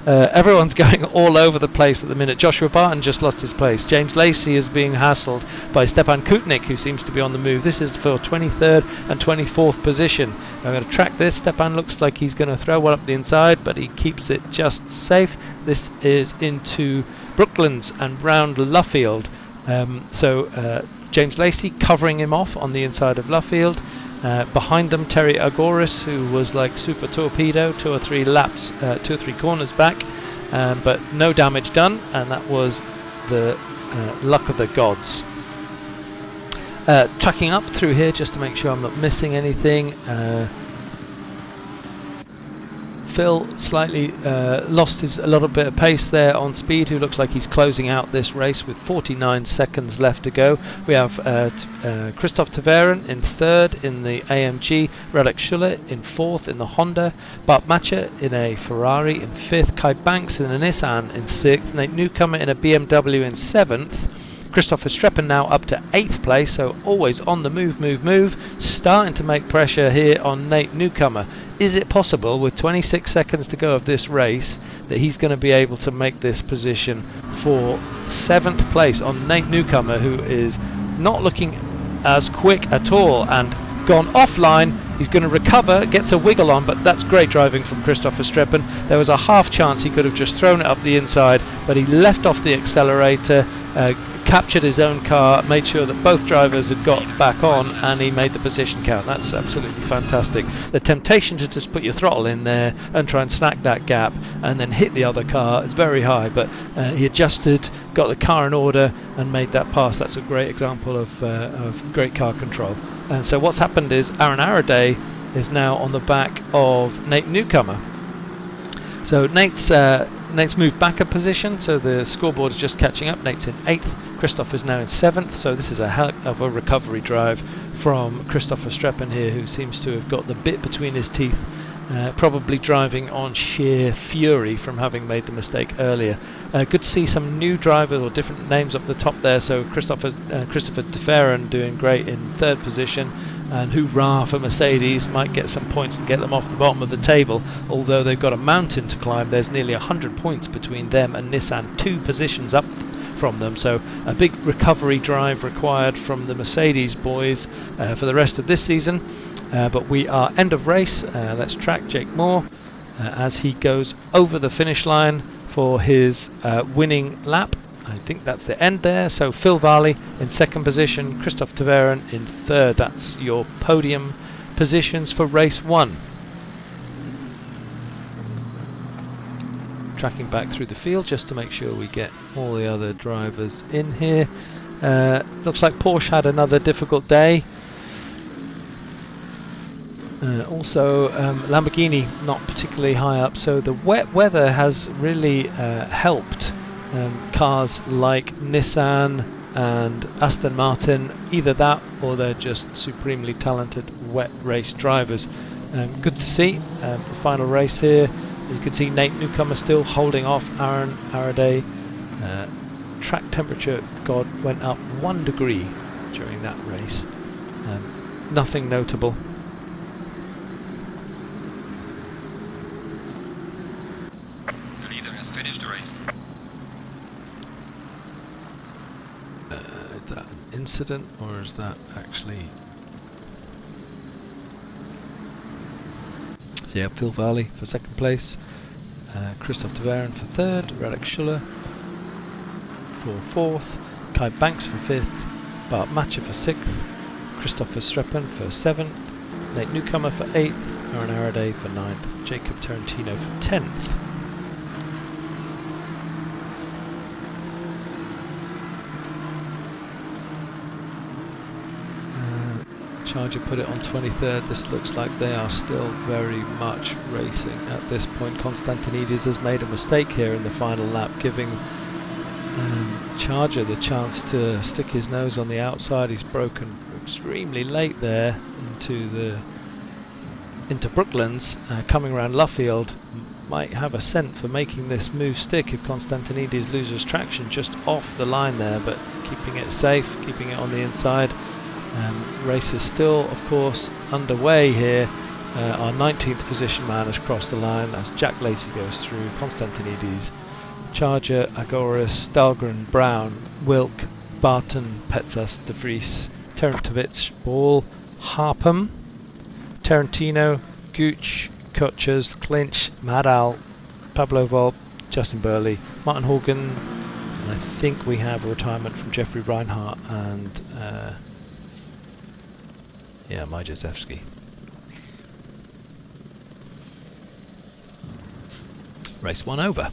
[SPEAKER 1] Everyone's going all over the place at the minute. Joshua Barton just lost his place. James Lacey is being hassled by Stepan Kutnik, who seems to be on the move. This is for 23rd and 24th position. I'm going to track this. Stepan looks like he's going to throw one up the inside, but he keeps it just safe. This is into Brooklands and round Luffield. James Lacey covering him off on the inside of Luffield. Behind them, Terry Agoris, who was like super torpedo, 2 or 3 laps, 2 or 3 corners back, but no damage done, and that was the luck of the gods. Tracking up through here just to make sure I'm not missing anything. Phil slightly lost a little bit of pace there on speed, who looks like he's closing out this race with 49 seconds left to go. We have Christophe Taverin in 3rd in the AMG, Radek Schuller in 4th in the Honda, Bart Matcher in a Ferrari in 5th, Kai Banks in a Nissan in 6th, Nate Newcomer in a BMW in 7th, Christopher Streppen now up to 8th place, so always on the move, starting to make pressure here on Nate Newcomer. Is it possible, with 26 seconds to go of this race, that he's going to be able to make this position for 7th place on Nate Newcomer, who is not looking as quick at all and gone offline? He's going to recover, gets a wiggle on, but that's great driving from Christopher Streppen. There was a half chance he could have just thrown it up the inside, but he left off the accelerator, captured his own car, made sure that both drivers had got back on, and he made the position count. That's absolutely fantastic. The temptation to just put your throttle in there and try and snack that gap and then hit the other car is very high, but he adjusted, got the car in order and made that pass. That's a great example of great car control. And so what's happened is Aaron Araday is now on the back of Nate Newcomer. So Nate's moved back a position, so the scoreboard is just catching up. Nate's in 8th, Christoph is now in 7th, so this is a hell of a recovery drive from Christopher Streppen here, who seems to have got the bit between his teeth, probably driving on sheer fury from having made the mistake earlier. Good to see some new drivers or different names up the top there, so Christopher de Ferran doing great in 3rd position, and hoorah for Mercedes, might get some points and get them off the bottom of the table, although they've got a mountain to climb. There's nearly 100 points between them and Nissan, 2 positions up from them, so a big recovery drive required from the Mercedes boys for the rest of this season. But we are end of race. Let's track Jake Moore as he goes over the finish line for his winning lap. I think that's the end there. So Phil Varley in 2nd position, Christophe Taverin in 3rd. That's your podium positions for race 1. Tracking back through the field just to make sure we get all the other drivers in here. Looks like Porsche had another difficult day. Also Lamborghini not particularly high up, so the wet weather has really helped cars like Nissan and Aston Martin. Either that or they're just supremely talented wet race drivers. Good to see the final race here. You can see Nate Newcomer still holding off Aaron Araday. Track temperature, God, went up 1 degree during that race. Nothing notable.
[SPEAKER 2] The leader has finished the race.
[SPEAKER 1] Is that an incident or is that actually... So yeah, Phil Varley for 2nd place, Christophe Taverin for 3rd, Radek Schuller for 4th, Kai Banks for 5th, Bart Matcher for 6th, Christopher Streppen for 7th, Nate Newcomer for 8th, Aaron Araday for 9th, Jacob Tarantino for 10th. Charger put it on 23rd. This looks like they are still very much racing at this point. Constantinides has made a mistake here in the final lap, giving Charger the chance to stick his nose on the outside. He's broken extremely late there into Brooklands, coming around Luffield. Might have a scent for making this move stick if Constantinides loses traction just off the line there, but keeping it safe, keeping it on the inside. Race is still, of course, underway here. Our 19th position man has crossed the line as Jack Lacey goes through. Constantinides, Charger, Agoras, Dahlgren, Brown, Wilk, Barton, Petzas, De Vries, Terentovich, Ball, Harpham, Tarantino, Gooch, Kutchers, Clinch, Madal, Pablo Volp, Justin Burley, Martin Horgan, and I think we have a retirement from Jeffrey Reinhardt and Majewski. Race 1 over.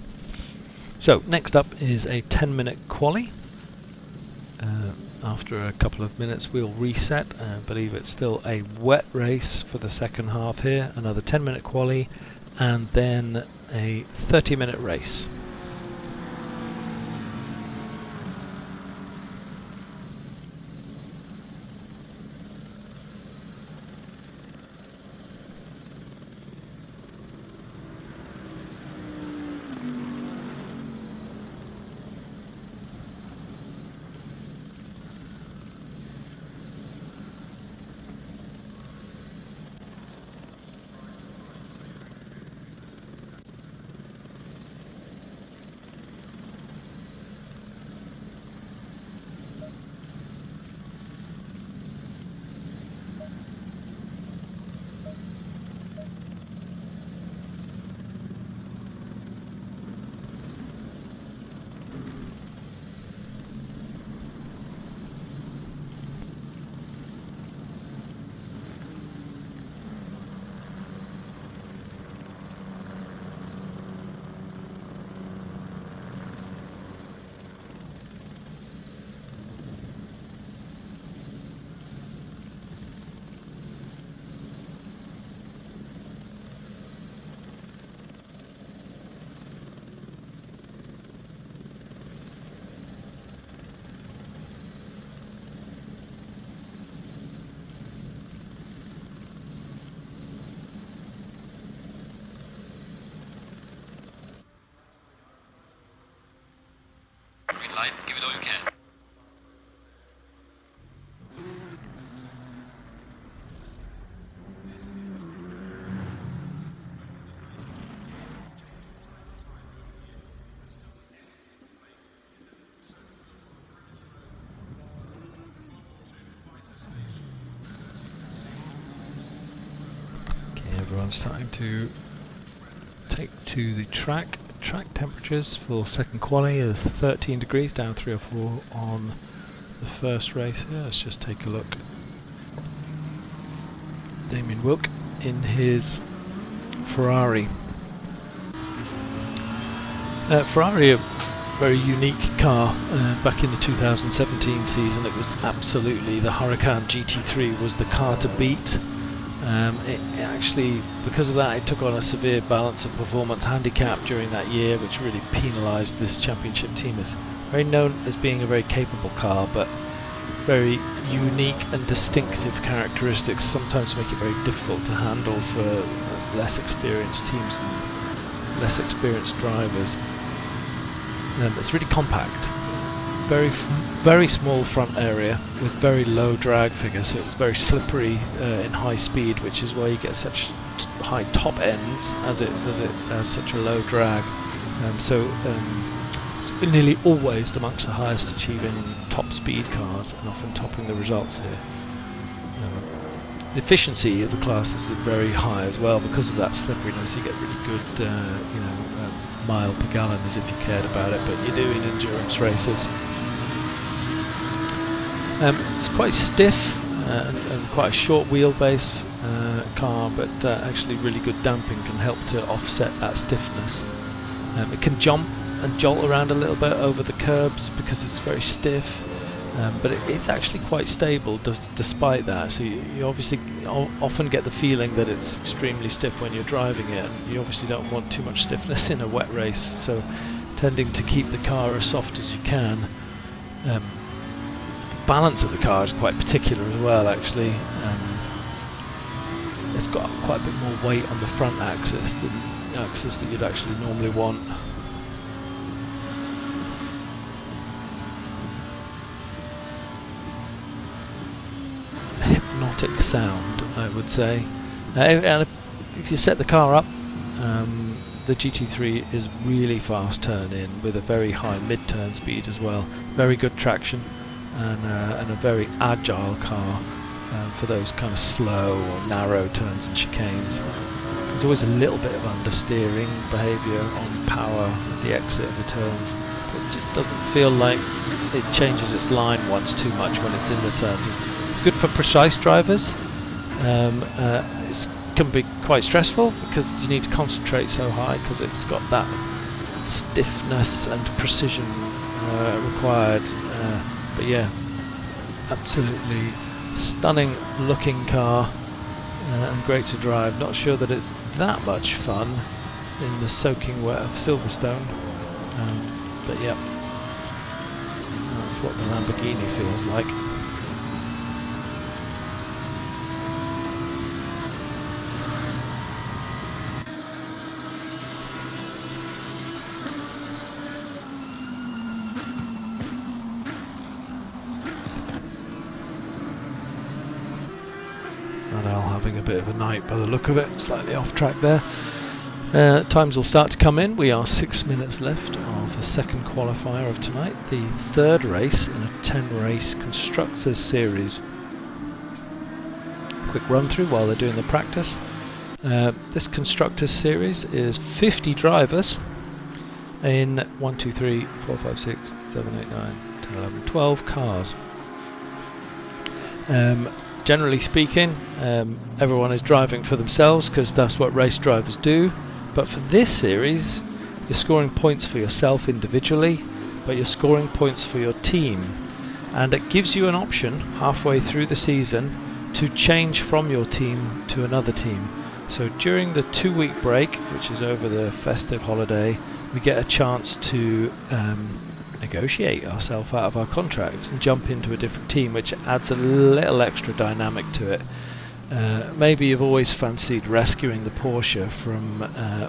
[SPEAKER 1] So next up is a 10-minute quali. After a couple of minutes we'll reset. I believe it's still a wet race for the second half here. Another 10-minute quali and then a 30-minute race.
[SPEAKER 2] Give it all you can.
[SPEAKER 1] Everyone's starting to take to the track. Track temperatures for second quali is 13 degrees, down 3 or 4 on the first race. Yeah, let's just take a look. Damien Wilk in his Ferrari. Ferrari, a very unique car. Back in the 2017 season, it was absolutely the Huracan GT3 was the car to beat. It actually, because of that, it took on a severe balance of performance handicap during that year, which really penalised this championship team. It's very known as being a very capable car, but very unique and distinctive characteristics sometimes make it very difficult to handle for less experienced teams and less experienced drivers. It's really compact. Very small front area with very low drag figure, so it's very slippery in high speed, which is why you get such high top ends as it has such a low drag. It's nearly always amongst the highest achieving top speed cars and often topping the results here. The efficiency of the class is very high as well because of that slipperiness. You get really good, mile per gallon as if you cared about it, but you do in endurance races. It's quite stiff and quite a short wheelbase car, but actually really good damping can help to offset that stiffness. It can jump and jolt around a little bit over the curbs because it's very stiff, but it's actually quite stable despite that. So you obviously often get the feeling that it's extremely stiff when you're driving it, and you obviously don't want too much stiffness in a wet race, so tending to keep the car as soft as you can. Balance of the car is quite particular as well, actually. It's got quite a bit more weight on the front axis than the axis that you'd actually normally want. Hypnotic sound, I would say. And if you set the car up, the GT3 is really fast turn in with a very high mid-turn speed as well. Very good traction. And a very agile car for those kind of slow or narrow turns and chicanes. There's always a little bit of understeering behaviour on power at the exit of the turns, but it just doesn't feel like it changes its line once too much when it's in the turns. It's good for precise drivers. It can be quite stressful because you need to concentrate so high because it's got that stiffness and precision required. But yeah, absolutely stunning looking car and great to drive. Not sure that it's that much fun in the soaking wet of Silverstone, but yeah, that's what the Lamborghini feels like. Having a bit of a night by the look of it, slightly off track there. Times will start to come in. We are 6 minutes left of the second qualifier of tonight, the third race in a 10-race Constructors series. Quick run through while they're doing the practice. This Constructors series is 50 drivers in 1, 2, 3, 4, 5, 6, 7, 8, 9, 10, 11, 12 cars. Generally speaking, everyone is driving for themselves because that's what race drivers do. But for this series, you're scoring points for yourself individually, but you're scoring points for your team. And it gives you an option halfway through the season to change from your team to another team. So during the 2-week break, which is over the festive holiday, we get a chance to negotiate ourselves out of our contract and jump into a different team, which adds a little extra dynamic to it. Maybe you've always fancied rescuing the Porsche from,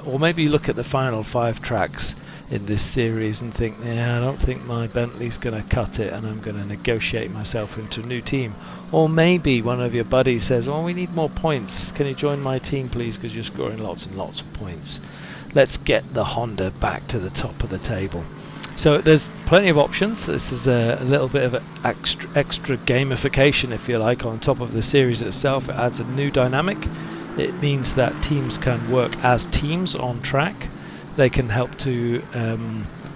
[SPEAKER 1] or maybe you look at the final 5 tracks in this series and think, yeah, I don't think my Bentley's going to cut it, and I'm going to negotiate myself into a new team. Or maybe one of your buddies says, oh, we need more points, can you join my team please, because you're scoring lots and lots of points. Let's get the Honda back to the top of the table. So there's plenty of options. This is a little bit of extra gamification, if you like, on top of the series itself. It adds a new dynamic. It means that teams can work as teams on track. They can help to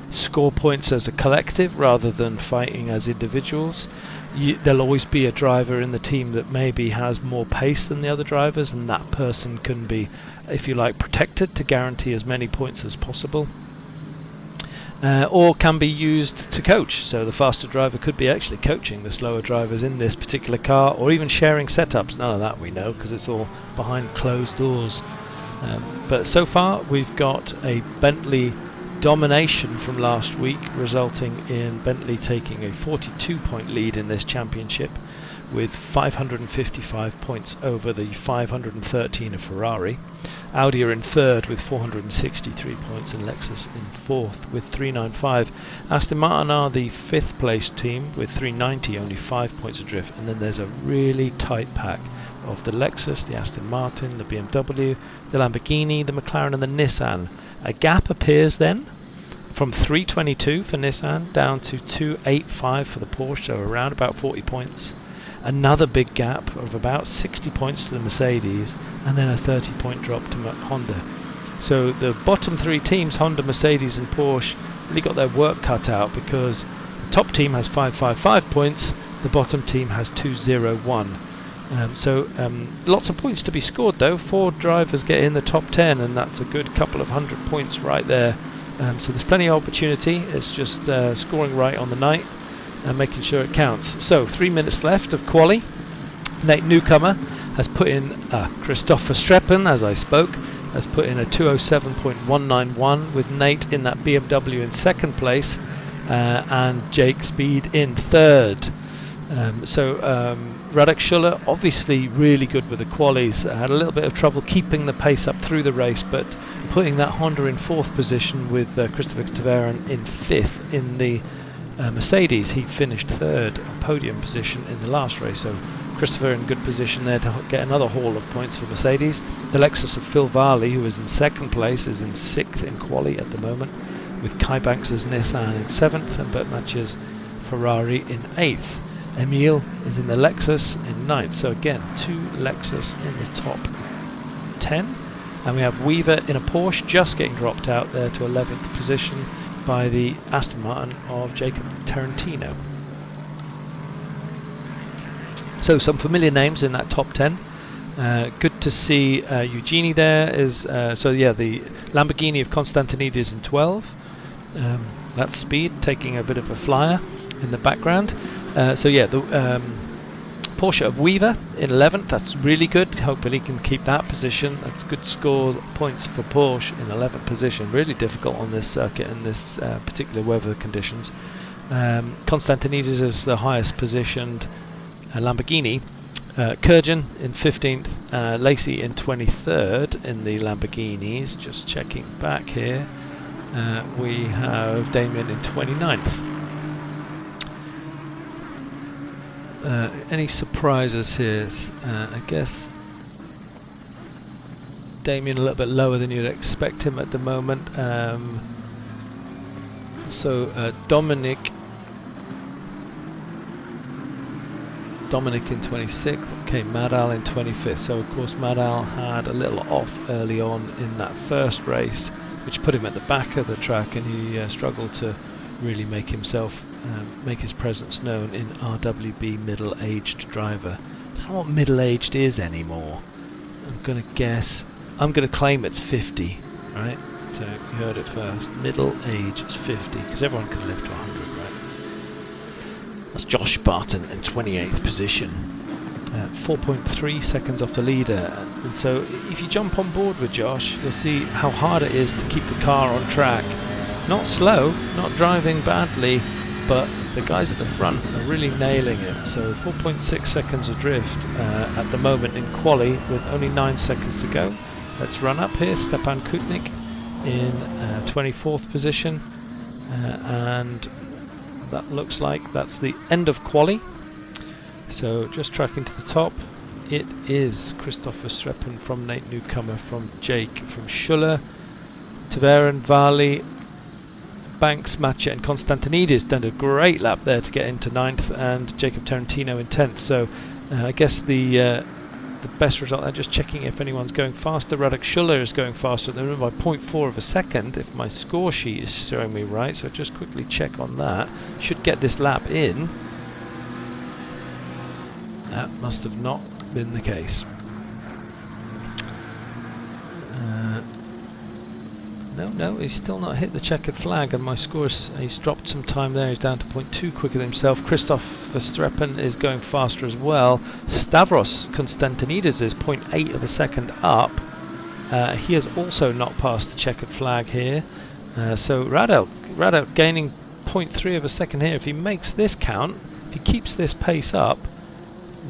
[SPEAKER 1] score points as a collective rather than fighting as individuals. There'll always be a driver in the team that maybe has more pace than the other drivers, and that person can be, if you like, protected to guarantee as many points as possible. Or can be used to coach. So the faster driver could be actually coaching the slower drivers in this particular car, or even sharing setups. None of that we know because it's all behind closed doors. But so far we've got a Bentley domination from last week, resulting in Bentley taking a 42-point lead in this championship, with 555 points over the 513 of Ferrari. Audi are in third with 463 points, and Lexus in fourth with 395. Aston Martin are the fifth place team with 390, only 5 points adrift, and then there's a really tight pack of the Lexus, the Aston Martin, the BMW, the Lamborghini, the McLaren and the Nissan. A gap appears then from 322 for Nissan down to 285 for the Porsche, so around about 40 points. Another big gap of about 60 points to the Mercedes, and then a 30-point drop to Honda. So the bottom three teams, Honda, Mercedes and Porsche, really got their work cut out, because the top team has 555 points, the bottom team has 201. Lots of points to be scored though. 4 drivers get in the top 10, and that's a good couple of hundred points right there. So there's plenty of opportunity. It's just scoring right on the night and making sure it counts. So 3 minutes left of quali. Nate Newcomer has put in Christopher Streppen, as I spoke, has put in a 207.191 with Nate in that BMW in second place, and Jake Speed in third. Radek Schuller obviously really good with the qualies, had a little bit of trouble keeping the pace up through the race, but putting that Honda in fourth position with Christopher Tverin in fifth in the Mercedes. He finished third, podium position in the last race, so Christopher in good position there to get another haul of points for Mercedes. The Lexus of Phil Varley, who is in second place, is in sixth in quali at the moment, with Kai Banks' Nissan in seventh and Bert Match's Ferrari in eighth. Emile is in the Lexus in ninth, so again 2 Lexus in the top 10, and we have Weaver in a Porsche just getting dropped out there to 11th position by the Aston Martin of Jacob Tarantino. So some familiar names in that top 10. Good to see Eugenie there is the Lamborghini of Constantinides in 12. That's Speed taking a bit of a flyer in the background. The Porsche of Weaver in 11th, that's really good. Hopefully he can keep that position. That's good score points for Porsche in 11th position. Really difficult on this circuit in this particular weather conditions. Constantinides is the highest positioned Lamborghini. Kurjan in 15th, Lacey in 23rd in the Lamborghinis. Just checking back here. We have Damien in 29th. Any surprises here? I guess Damien a little bit lower than you'd expect him at the moment. Dominic in 26th. Okay, Madal in 25th. So of course Madal had a little off early on in that first race, which put him at the back of the track, and he struggled to really make himself make his presence known in RWB middle-aged driver. I don't know what middle-aged is anymore. I'm going to claim it's 50, right? So you heard it first. Middle age is 50, because everyone can live to 100, right? That's Josh Barton in 28th position. 4.3 seconds off the leader, and so if you jump on board with Josh, you'll see how hard it is to keep the car on track. Not slow, not driving badly, but the guys at the front are really nailing it. So 4.6 seconds adrift at the moment in quali with only 9 seconds to go. Let's run up here. Stepan Kutnik in 24th position, and that looks like that's the end of quali. So just tracking to the top, it is Christopher Streppen from Nate Newcomer, from Jake, from Schuller, Taveren, Varley, Banks, Matchett and Constantinidis done a great lap there to get into 9th, and Jacob Tarantino in 10th. So I guess the best result, I'm just checking if anyone's going faster. Radek Schuller is going faster at the moment by 0.4 of a second, if my score sheet is showing me right. So just quickly check on that. Should get this lap in. That must have not been the case. No, he's still not hit the checkered flag, and my score's, he's dropped some time there. He's down to 0.2 quicker than himself. Christoph Verstappen is going faster as well. Stavros Konstantinidis is 0.8 of a second up. He has also not passed the checkered flag here. So Radel gaining 0.3 of a second here. If he makes this count, if he keeps this pace up,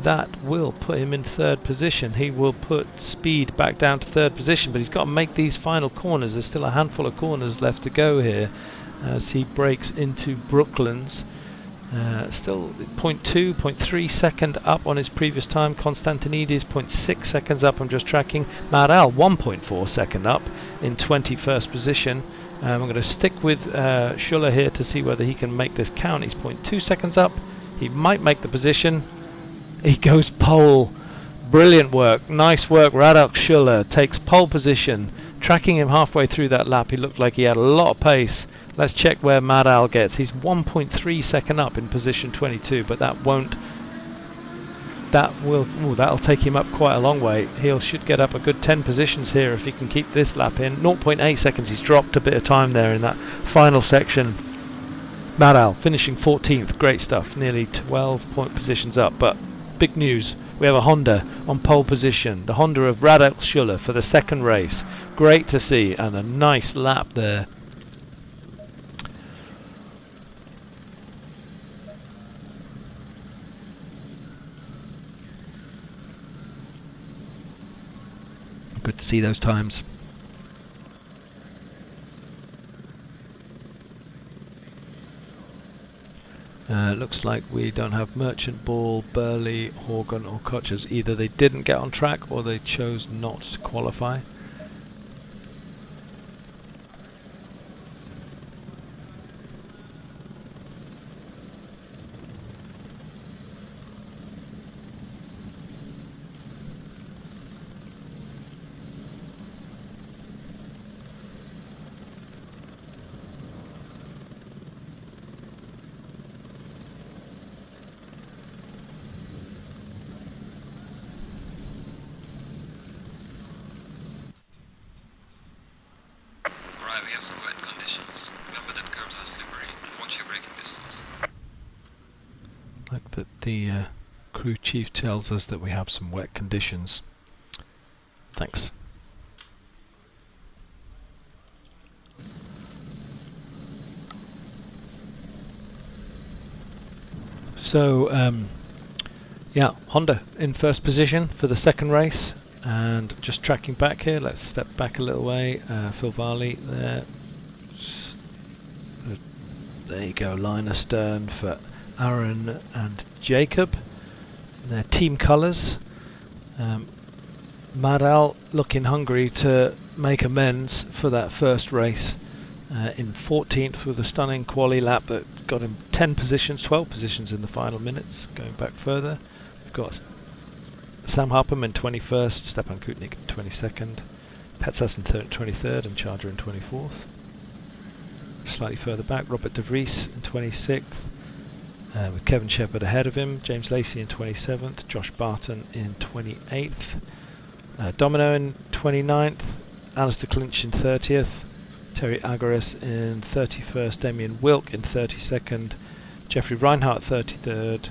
[SPEAKER 1] that will put him in 3rd position. He will put speed back down to 3rd position, but he's got to make these final corners. There's still a handful of corners left to go here as he breaks into Brooklands. Still 0.2, 0.3 second up on his previous time. Konstantinidis 0.6 seconds up. I'm just tracking. Maral 1.4 second up in 21st position. I'm going to stick with Schuller here to see whether he can make this count. He's 0.2 seconds up. He might make the position. He goes pole. Brilliant work. Nice work. Radek Schuller takes pole position. Tracking him halfway through that lap, he looked like he had a lot of pace. Let's check where Madal gets. He's 1.3 second up in position 22, but that'll take him up quite a long way. He should get up a good 10 positions here if he can keep this lap in. 0.8 seconds. He's dropped a bit of time there in that final section. Madal finishing 14th. Great stuff. Nearly 12 point positions up, but big news, we have a Honda on pole position, the Honda of Radek Schuller for the 2nd race. Great to see, and a nice lap there. Good to see those times. Looks like we don't have Merchant, Ball, Burley, Horgan or Kochers. Either they didn't get on track or they chose not to qualify.
[SPEAKER 2] We have some wet conditions. Remember that curbs are slippery and watch your braking distance.
[SPEAKER 1] Like that the crew chief tells us that we have some wet conditions. Thanks. So yeah, Honda in 1st position for the 2nd race. And just tracking back here, let's step back a little way. Phil Varley there. There you go, line astern for Aaron and Jacob. Their team colours. Madal looking hungry to make amends for that 1st race. In 14th with a stunning quali lap that got him 10 positions, 12 positions in the final minutes. Going back further, we've got Sam Harpham in 21st, Stepan Kutnik in 22nd, Petsas in 23rd and Charger in 24th. Slightly further back, Robert De Vries in 26th, with Kevin Shepherd ahead of him, James Lacey in 27th, Josh Barton in 28th, Domino in 29th, Alistair Clinch in 30th, Terry Agaris in 31st, Damien Wilk in 32nd, Jeffrey Reinhardt 33rd,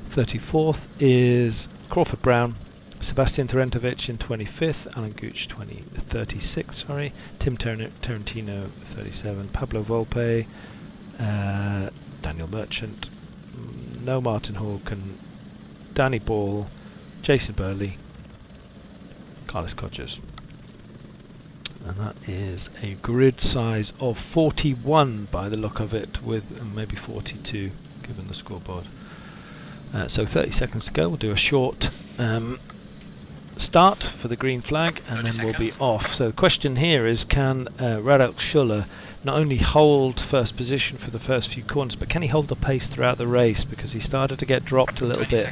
[SPEAKER 1] 34th is Crawford Brown, Sebastian Tarentovic in 25th, Alan Gooch 36th, sorry, Tim Tarantino 37, Pablo Volpe, Daniel Merchant, no Martin Hawken, Danny Ball, Jason Burley, Carlos Codgers. And that is a grid size of 41 by the look of it, with maybe 42 given the scoreboard. So 30 seconds to go. We'll do a short start for the green flag, and then we'll be off. So the question here is, can Radek Schuller not only hold first position for the first few corners, but can he hold the pace throughout the race, because he started to get dropped a little bit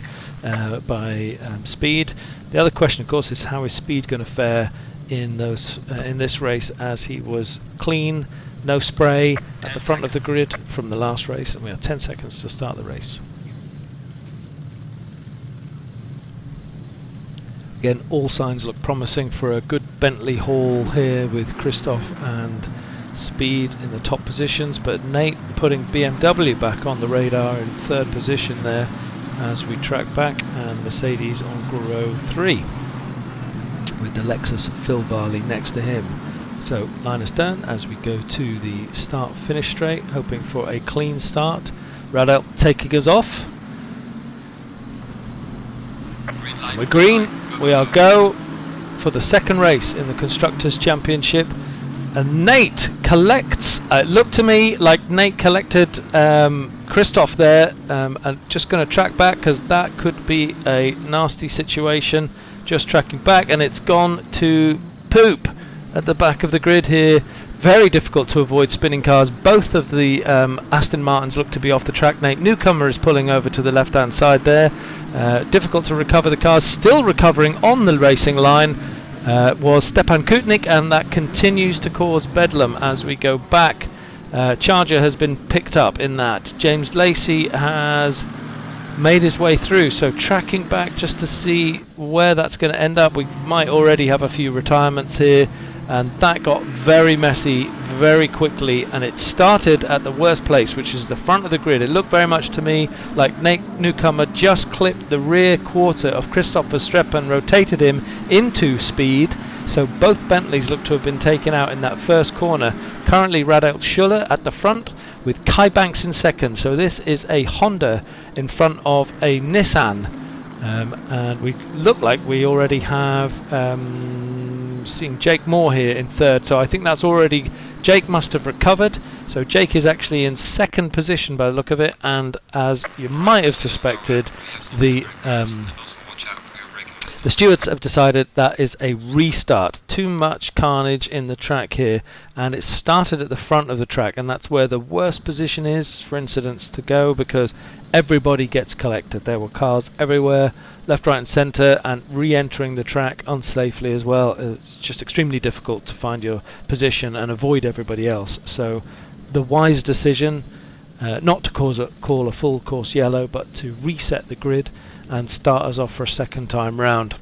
[SPEAKER 1] by Speed. The other question, of course, is how is Speed going to fare in this race, as he was clean, no spray at the front of the grid from the last race, and we have 10 seconds to start the race. Again, all signs look promising for a good Bentley haul here, with Christoph and Speed in the top positions, but Nate putting BMW back on the radar in third position there as we track back, and Mercedes on row 3 with the Lexus of Phil Varley next to him. So line astern as we go to the start finish straight, hoping for a clean start. Radek taking us off. And we're green. We are go for the second race in the Constructors' Championship. And Nate collects, it looked to me like Nate collected Christoph there, and just going to track back, because that could be a nasty situation. Just tracking back, and it's gone to poop at the back of the grid here. Very difficult to avoid spinning cars. Both of the Aston Martins look to be off the track. Nate Newcomer is pulling over to the left hand side there. Difficult to recover the cars. Still recovering on the racing line was Stepan Kutnik, and that continues to cause bedlam as we go back. Charger has been picked up in that. James Lacey has made his way through, so tracking back just to see where that's going to end up. We might already have a few retirements here, and that got very messy very quickly, and it started at the worst place, which is the front of the grid. It looked very much to me like Nate Newcomer just clipped the rear quarter of Christoph Verstappen and rotated him into Speed, so both Bentleys look to have been taken out in that first corner. Currently Radek Schuller at the front with Kai Banks in second, so this is a Honda in front of a Nissan, and we look like we already have seeing Jake Moore here in third, so I think that's already, Jake must have recovered, so Jake is actually in second position by the look of it, and as you might have suspected, the stewards have decided that is a restart. Too much carnage in the track here, and it started at the front of the track, and that's where the worst position is for incidents to go, because everybody gets collected. There were cars everywhere, left, right and centre, and re-entering the track unsafely as well. It's just extremely difficult to find your position and avoid everybody else. So the wise decision, not to call a full course yellow, but to reset the grid and start us off for a second time round.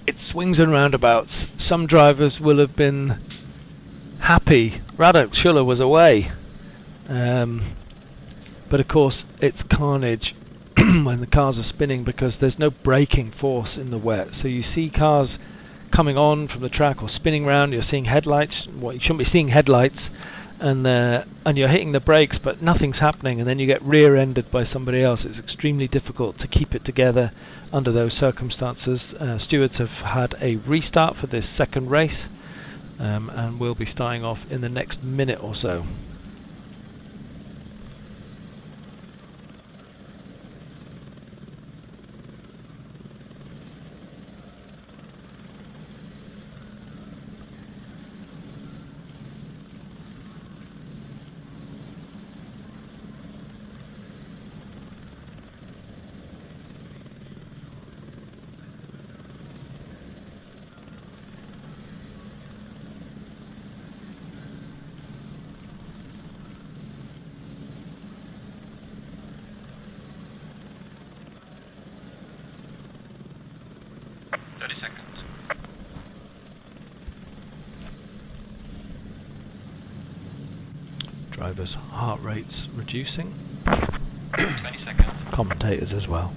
[SPEAKER 1] It swings and roundabouts. Some drivers will have been happy Radek Schuller was away, but of course it's carnage when the cars are spinning, because there's no braking force in the wet. So you see cars coming on from the track or spinning round, you're seeing headlights, well, you shouldn't be seeing headlights, and you're hitting the brakes but nothing's happening, and then you get rear-ended by somebody else. It's extremely difficult to keep it together under those circumstances. Stewards have had a restart for this second race, and we'll be starting off in the next minute or so.
[SPEAKER 2] Seconds.
[SPEAKER 1] Drivers' heart rates reducing.
[SPEAKER 2] 20 seconds.
[SPEAKER 1] Commentators as well.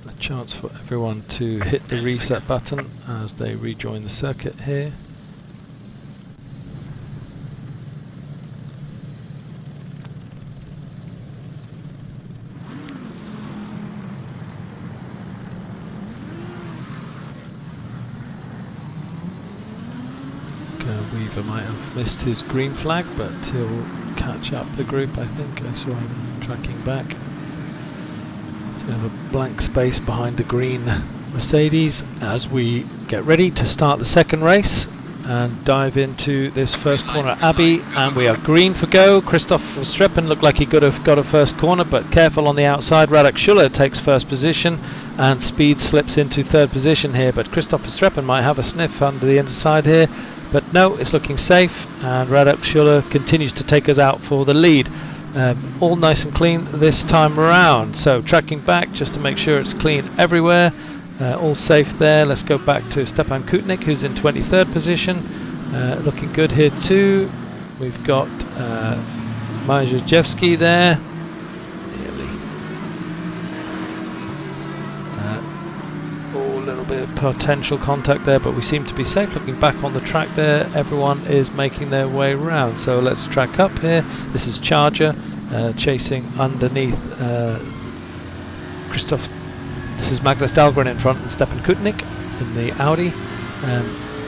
[SPEAKER 1] A chance for everyone to hit the reset button as they rejoin the circuit here. Weaver might have missed his green flag, but he'll catch up the group, I think. I saw him tracking back. So we have a blank space behind the green Mercedes as we get ready to start the second race and dive into this first corner. Abbey, and we are green for go. Christoph Verstappen looked like he could have got a first corner, but careful on the outside. Radek Schuller takes first position, and Speed slips into third position here, but Christoph Verstappen might have a sniff under the inside here, but no, it's looking safe, and Radek Schuller continues to take us out for the lead. All nice and clean this time around, so tracking back just to make sure it's clean everywhere. All safe there. Let's go back to Stepan Kutnik, who's in 23rd position, looking good here too. We've got Majewski there. A little bit of potential contact there, but we seem to be safe. Looking back on the track there, everyone is making their way around. So let's track up here. This is Charger chasing underneath Christoph. This is Magnus Dahlgren in front and Stepan Kutnik in the Audi.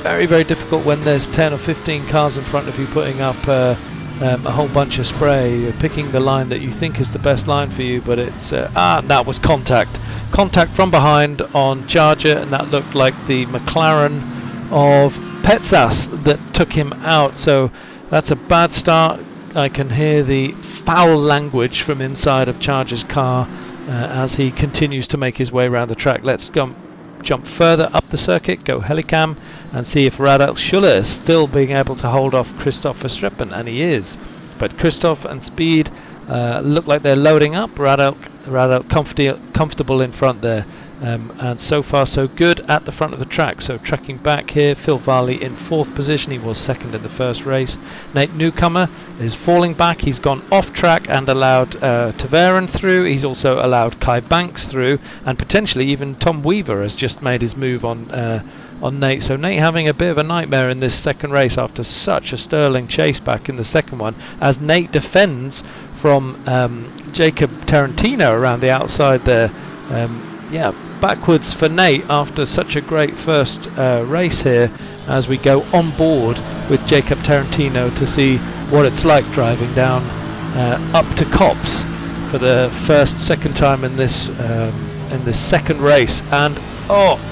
[SPEAKER 1] Very, very difficult when there's 10 or 15 cars in front of you putting up a whole bunch of spray. You're picking the line that you think is the best line for you, but it's that was contact from behind on Charger, and that looked like the McLaren of Petsas that took him out. So that's a bad start. I can hear the foul language from inside of Charger's car as he continues to make his way around the track. Let's jump further up the circuit, go helicam, and see if Radek Schuller is still being able to hold off Christoph Verstappen, and he is. But Christoph and Speed look like they're loading up. Radek comfortable in front there, and so far so good at the front of the track. So tracking back here, Phil Varley in 4th position. He was 2nd in the first race. Nate Newcomer is falling back. He's gone off track and allowed Taveren through. He's also allowed Kai Banks through, and potentially even Tom Weaver has just made his move on Nate. So Nate having a bit of a nightmare in this second race after such a sterling chase back in the second one, as Nate defends from Jacob Tarantino around the outside there. Backwards for Nate after such a great first race here, as we go on board with Jacob Tarantino to see what it's like driving down up to Copse for the second time in this second race. And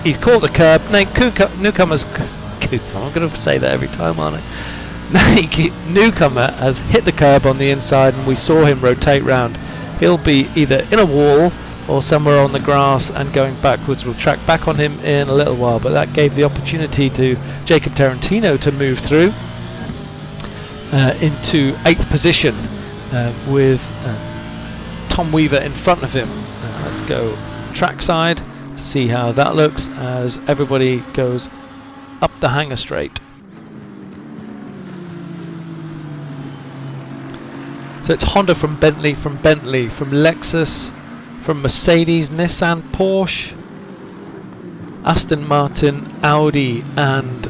[SPEAKER 1] he's caught the curb. Nate Newcomer's I'm going to say that every time, aren't I? Nate Newcomer has hit the curb on the inside, and we saw him rotate round. He'll be either in a wall or somewhere on the grass and going backwards. We'll track back on him in a little while, but that gave the opportunity to Jacob Tarantino to move through into 8th position with Tom Weaver in front of him. Let's go trackside to see how that looks as everybody goes up the hanger straight. So it's Honda from Bentley, from Lexus, from Mercedes, Nissan, Porsche, Aston Martin, Audi, and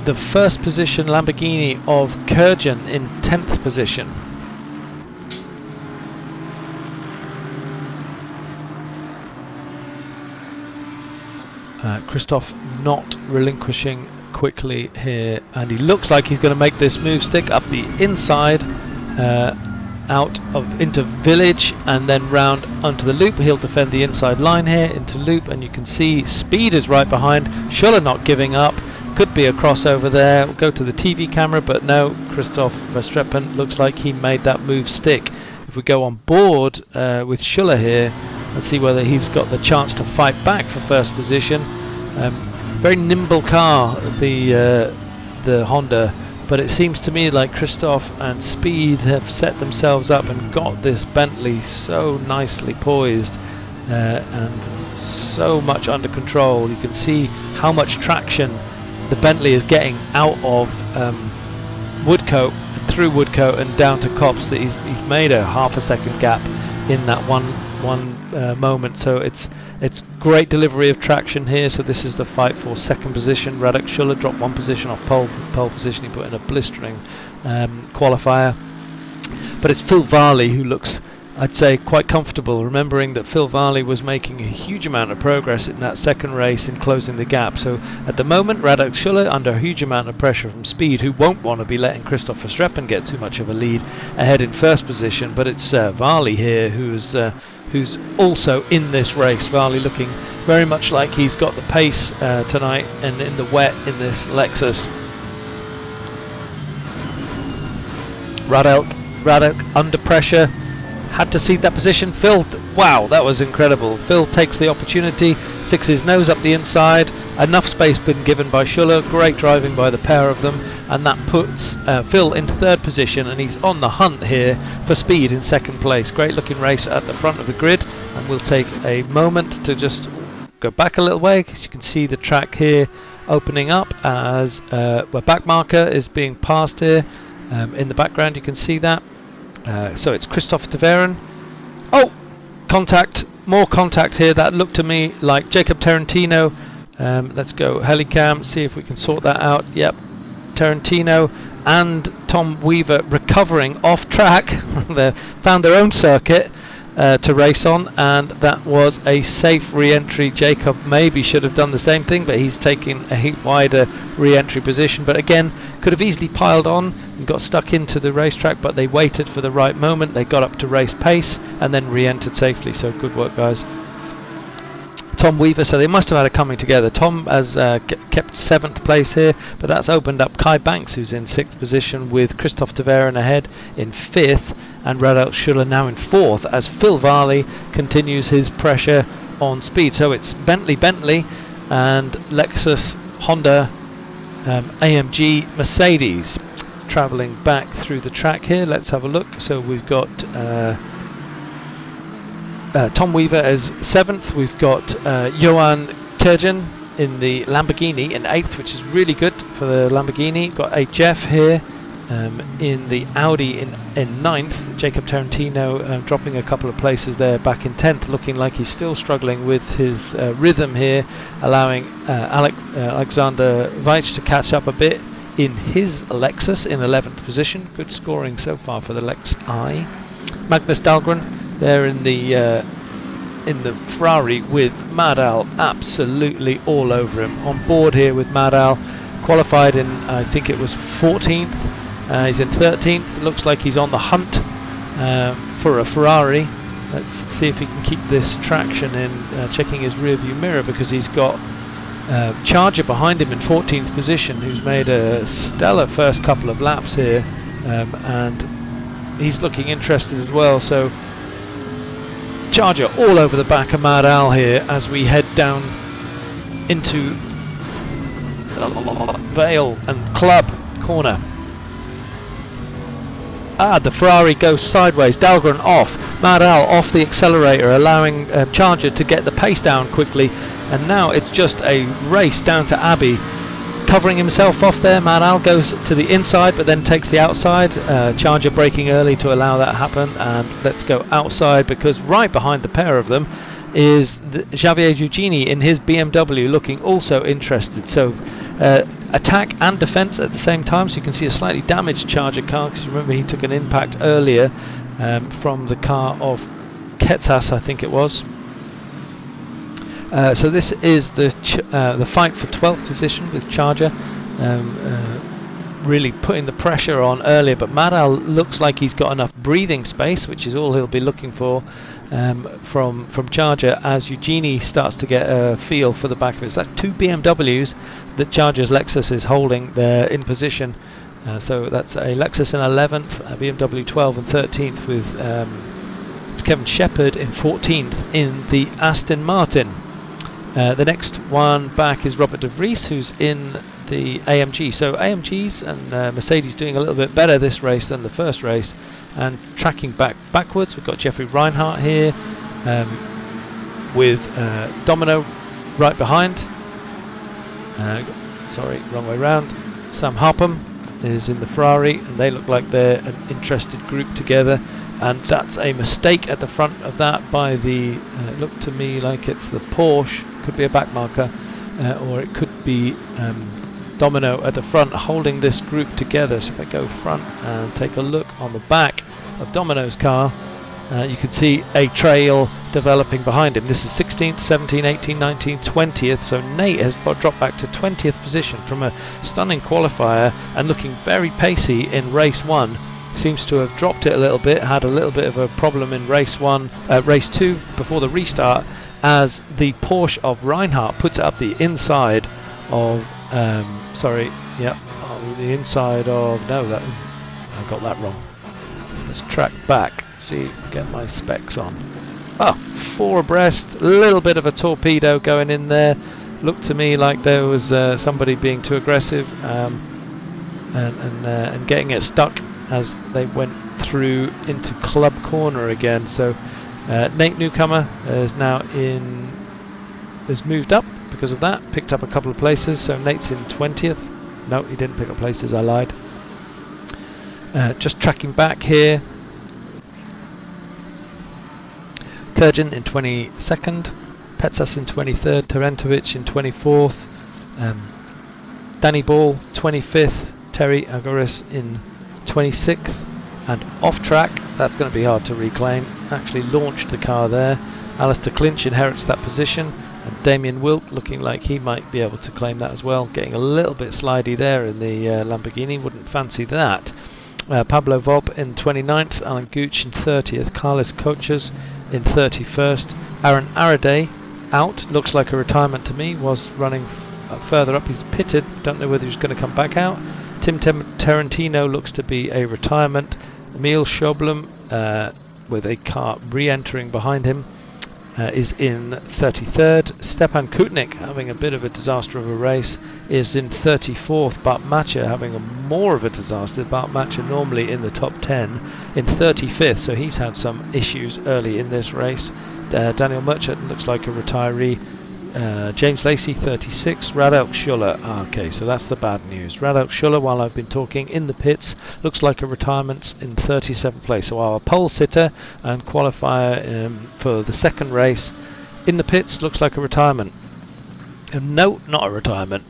[SPEAKER 1] the first position Lamborghini of Kurjan in 10th position. Christoph not relinquishing quickly here, and he looks like he's going to make this move stick up the inside, into Village, and then round onto the loop. He'll defend the inside line here into loop, and you can see Speed is right behind. Schuller not giving up. Could be a crossover there. We'll go to the TV camera, but no, Christoph Verstappen looks like he made that move stick. If we go on board with Schuller here and see whether he's got the chance to fight back for first position. Very nimble car, the Honda, but it seems to me like Christoph and Speed have set themselves up and got this Bentley so nicely poised and so much under control. You can see how much traction the Bentley is getting out of Woodcote, through Woodcote and down to Copse, that he's made a half a second gap in that one moment. So it's great delivery of traction here. So this is the fight for second position. Radek Schuller dropped 1 position off pole position. He put in a blistering qualifier, but it's Phil Varley who looks I'd say quite comfortable, remembering that Phil Varley was making a huge amount of progress in that second race in closing the gap. So at the moment, Radek Schuller under a huge amount of pressure from Speed, who won't want to be letting Christoph Verstappen get too much of a lead ahead in first position. But it's Varley here who's also in this race. Varley looking very much like he's got the pace tonight and in the wet in this Lexus. Radek under pressure. Had to cede that position. Phil, wow, that was incredible. Phil takes the opportunity, sticks his nose up the inside. Enough space been given by Schuller. Great driving by the pair of them, and that puts Phil into third position, and he's on the hunt here for Speed in second place. Great looking race at the front of the grid, and we'll take a moment to just go back a little way, because you can see the track here opening up as a back marker is being passed here. In the background you can see that. So it's Christoph de Veren. Oh, contact, more contact here. That looked to me like Jacob Tarantino. Let's go helicam, see if we can sort that out. Yep, Tarantino and Tom Weaver recovering off track. They found their own circuit to race on, and that was a safe re-entry. Jacob maybe should have done the same thing, but he's taking a heap wider re-entry position, but again could have easily piled on and got stuck into the racetrack, but they waited for the right moment. They got up to race pace and then re-entered safely, so good work, guys. Tom Weaver, so they must have had it coming together. Tom has kept 7th place here, but that's opened up Kai Banks, who's in 6th position, with Christoph de Veren ahead in 5th, and Radek Schuller now in 4th, as Phil Varley continues his pressure on Speed. So it's Bentley and Lexus, Honda, AMG, Mercedes travelling back through the track here. Let's have a look. So we've got Tom Weaver as 7th. We've got Johan Kurjan in the Lamborghini in 8th, which is really good for the Lamborghini. Got a Jeff here in the Audi in 9th. Jacob Tarantino dropping a couple of places there, back in 10th, looking like he's still struggling with his rhythm here, allowing Alexander Weitsch to catch up a bit in his Lexus in 11th position. Good scoring so far for the Lex I. Magnus Dahlgren there in the Ferrari with Mad Al absolutely all over him. On board here with Mad Al, qualified in, I think it was 14th. He's in 13th. Looks like he's on the hunt for a Ferrari. Let's see if he can keep this traction in, checking his rear view mirror, because he's got Charger behind him in 14th position, who's made a stellar first couple of laps here, and he's looking interested as well. So Charger all over the back of Mad Al here as we head down into Vale and Club corner. The Ferrari goes sideways. Dahlgren off. Mad Al off the accelerator, allowing Charger to get the pace down quickly. And now it's just a race down to Abbey. Covering himself off there. Mad Al goes to the inside, but then takes the outside. Charger braking early to allow that to happen. And let's go outside, because right behind the pair of them is Javier Giugini in his BMW, looking also interested. So attack and defence at the same time. So you can see a slightly damaged Charger car, because remember he took an impact earlier from the car of Ketsas, I think it was. So this is the fight for 12th position with Charger, really putting the pressure on earlier, but Mad Al looks like he's got enough breathing space, which is all he'll be looking for from Charger, as Eugenie starts to get a feel for the back of it. So that's 2 BMWs that Charger's Lexus is holding there in position. So that's a Lexus in 11th, a BMW 12 and 13th, with it's Kevin Shepherd in 14th in the Aston Martin. The next one back is Robert de Vries, who's in the AMG. So AMGs and Mercedes doing a little bit better this race than the first race, and tracking backwards. We've got Jeffrey Reinhardt here with Domino right behind. Sorry, wrong way round. Sam Harpham is in the Ferrari, and they look like they're an interested group together. And that's a mistake at the front of that by the, it looked to me like it's the Porsche, could be a back marker, or it could be Domino at the front holding this group together. So if I go front and take a look on the back of Domino's car, You can see a trail developing behind him. This is 16th, 17th, 18th, 19th, 20th. So Nate has dropped back to 20th position from a stunning qualifier and looking very pacey in race 1. Seems to have dropped it a little bit, had a little bit of a problem in race 2 before the restart, as the Porsche of Reinhardt puts it up the inside of the inside of I got that wrong. Let's track back, see, get my specs on. 4 abreast, a little bit of a torpedo going in there. Looked to me like there was somebody being too aggressive and getting it stuck as they went through into Club Corner again. So Nate Newcomer has moved up because of that, picked up a couple of places. So Nate's in 20th. No, he didn't pick up places, I lied. Just tracking back here. Kurjan in 22nd, Petsas in 23rd, Tarentovic in 24th, Danny Ball 25th, Terry Agoris in 26th, and off track, that's going to be hard to reclaim. Actually launched the car there. Alistair Clinch inherits that position, and Damien Wilk looking like he might be able to claim that as well. Getting a little bit slidey there in the Lamborghini, wouldn't fancy that. Pablo Vob in 29th, Alan Gooch in 30th, Carlos Coaches in 31st, Aaron Araday out, looks like a retirement to me, was running further up, he's pitted, don't know whether he's going to come back out. Tim Tarantino looks to be a retirement. Emil Schoblum with a car re-entering behind him is in 33rd. Stepan Kutnik having a bit of a disaster of a race is in 34th. Bart Matcher having more of a disaster. Bart Matcher normally in the top 10 in 35th, so he's had some issues early in this race. Daniel Merchant looks like a retiree. James Lacey 36, Radel Schuller, okay, so that's the bad news. Radel Schuller, while I've been talking, in the pits, looks like a retirement in 37th place. So our pole sitter and qualifier for the second race in the pits looks like a retirement. No, not a retirement,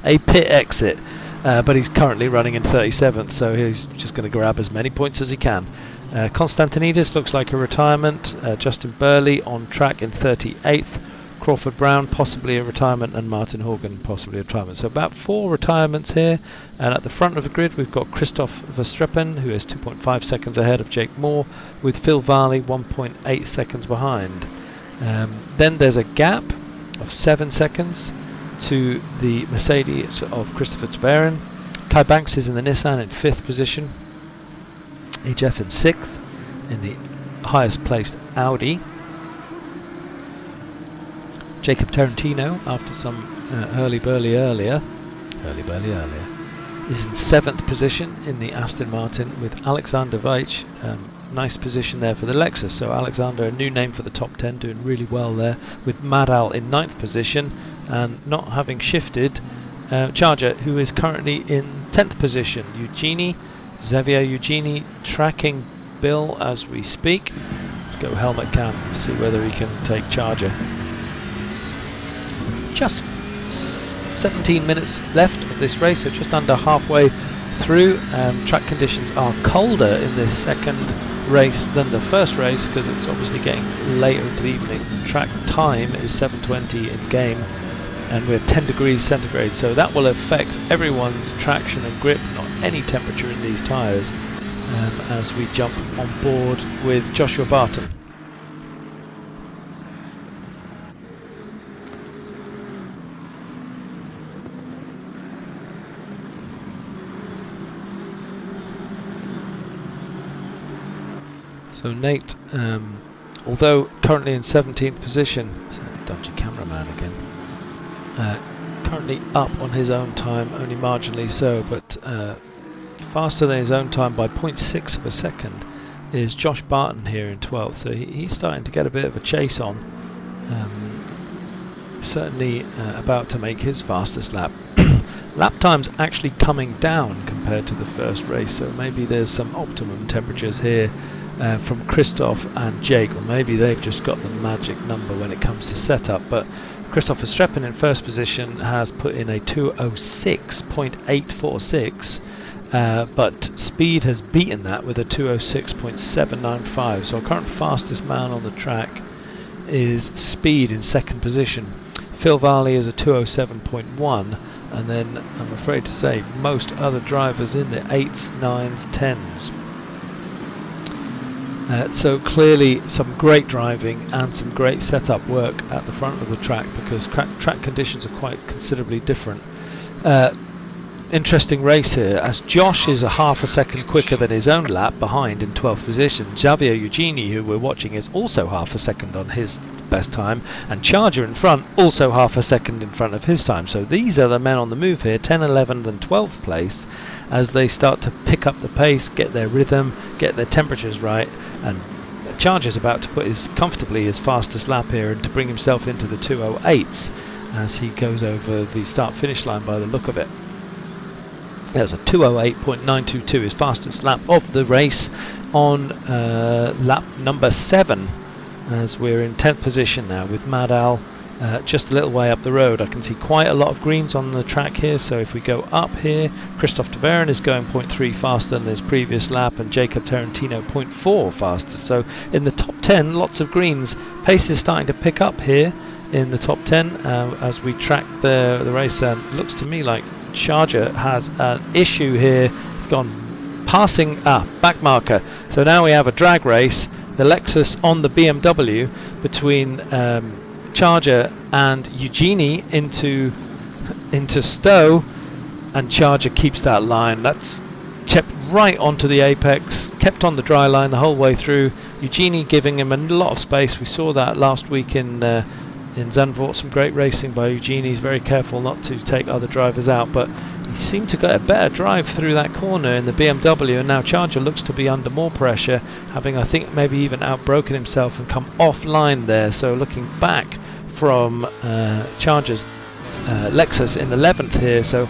[SPEAKER 1] a pit exit, but he's currently running in 37th, so he's just going to grab as many points as he can. Konstantinidis looks like a retirement. Justin Burley on track in 38th. Crawford Brown possibly a retirement, and Martin Horgan possibly a retirement. So about 4 retirements here. And at the front of the grid we've got Christoph Verstappen, who is 2.5 seconds ahead of Jake Moore, with Phil Varley 1.8 seconds behind. Then there's a gap of 7 seconds to the Mercedes of Christopher Tabarin. Kai Banks is in the Nissan in 5th position. HF in 6th in the highest placed Audi. Jacob Tarantino, after some hurly-burly earlier, is in 7th position in the Aston Martin, with Alexander Veitch. Nice position there for the Lexus. So Alexander, a new name for the top 10, doing really well there, with Madal in 9th position, and not having shifted, Charger, who is currently in 10th position. Xavier Eugeni tracking Bill as we speak. Let's go helmet cam to see whether he can take Charger. Just 17 minutes left of this race, so just under halfway through. Track conditions are colder in this second race than the first race, because it's obviously getting later into the evening. Track time is 7:20 in game, and we're 10 degrees centigrade, so that will affect everyone's traction and grip, not any temperature in these tyres, as we jump on board with Joshua Barton. So Nate, although currently in 17th position, dodgy cameraman again, currently up on his own time, only marginally so, but faster than his own time by 0.6 of a second is Josh Barton here in 12th. So he's starting to get a bit of a chase on. Certainly about to make his fastest lap. Lap time's actually coming down compared to the first race, so maybe there's some optimum temperatures here from Christoph and Jake, or maybe they've just got the magic number when it comes to setup. But Christopher Streppen in first position has put in a 2:06.846. but speed has beaten that with a 2:06.795. So our current fastest man on the track is Speed in second position. Phil Varley is a 2:07.1, and then I'm afraid to say most other drivers in the 8s, 9s, 10s. So clearly some great driving and some great setup work at the front of the track, because track conditions are quite considerably different. Interesting race here, as Josh is a half a second quicker than his own lap behind in 12th position. Xavier Eugeni, who we're watching, is also half a second on his best time, and Charger in front also half a second in front of his time. So these are the men on the move here, 10, 11th and 12th place, as they start to pick up the pace, get their rhythm, get their temperatures right, and Charger's about to put comfortably his fastest lap here and to bring himself into the 2:08s as he goes over the start-finish line by the look of it. There's a 2:08.922, his fastest lap of the race, on lap number 7, as we're in 10th position now with Mad Al just a little way up the road. I can see quite a lot of greens on the track here, so if we go up here, Christophe Taverin is going 0.3 faster than his previous lap, and Jacob Tarantino 0.4 faster. So in the top 10, lots of greens. Pace is starting to pick up here in the top 10 as we track the race, and it looks to me like Charger has an issue here. It's gone passing back marker. So now we have a drag race, the Lexus on the BMW between Charger and Eugenie into Stowe, and Charger keeps that line. That's kept right onto the apex, kept on the dry line the whole way through. Eugenie giving him a lot of space. We saw that last week in Zandvoort. Some great racing by Eugenie. He's very careful not to take other drivers out, but he seemed to get a better drive through that corner in the BMW, and now Charger looks to be under more pressure, having, I think, maybe even outbroken himself and come offline there. So looking back from Charger's Lexus in 11th here, so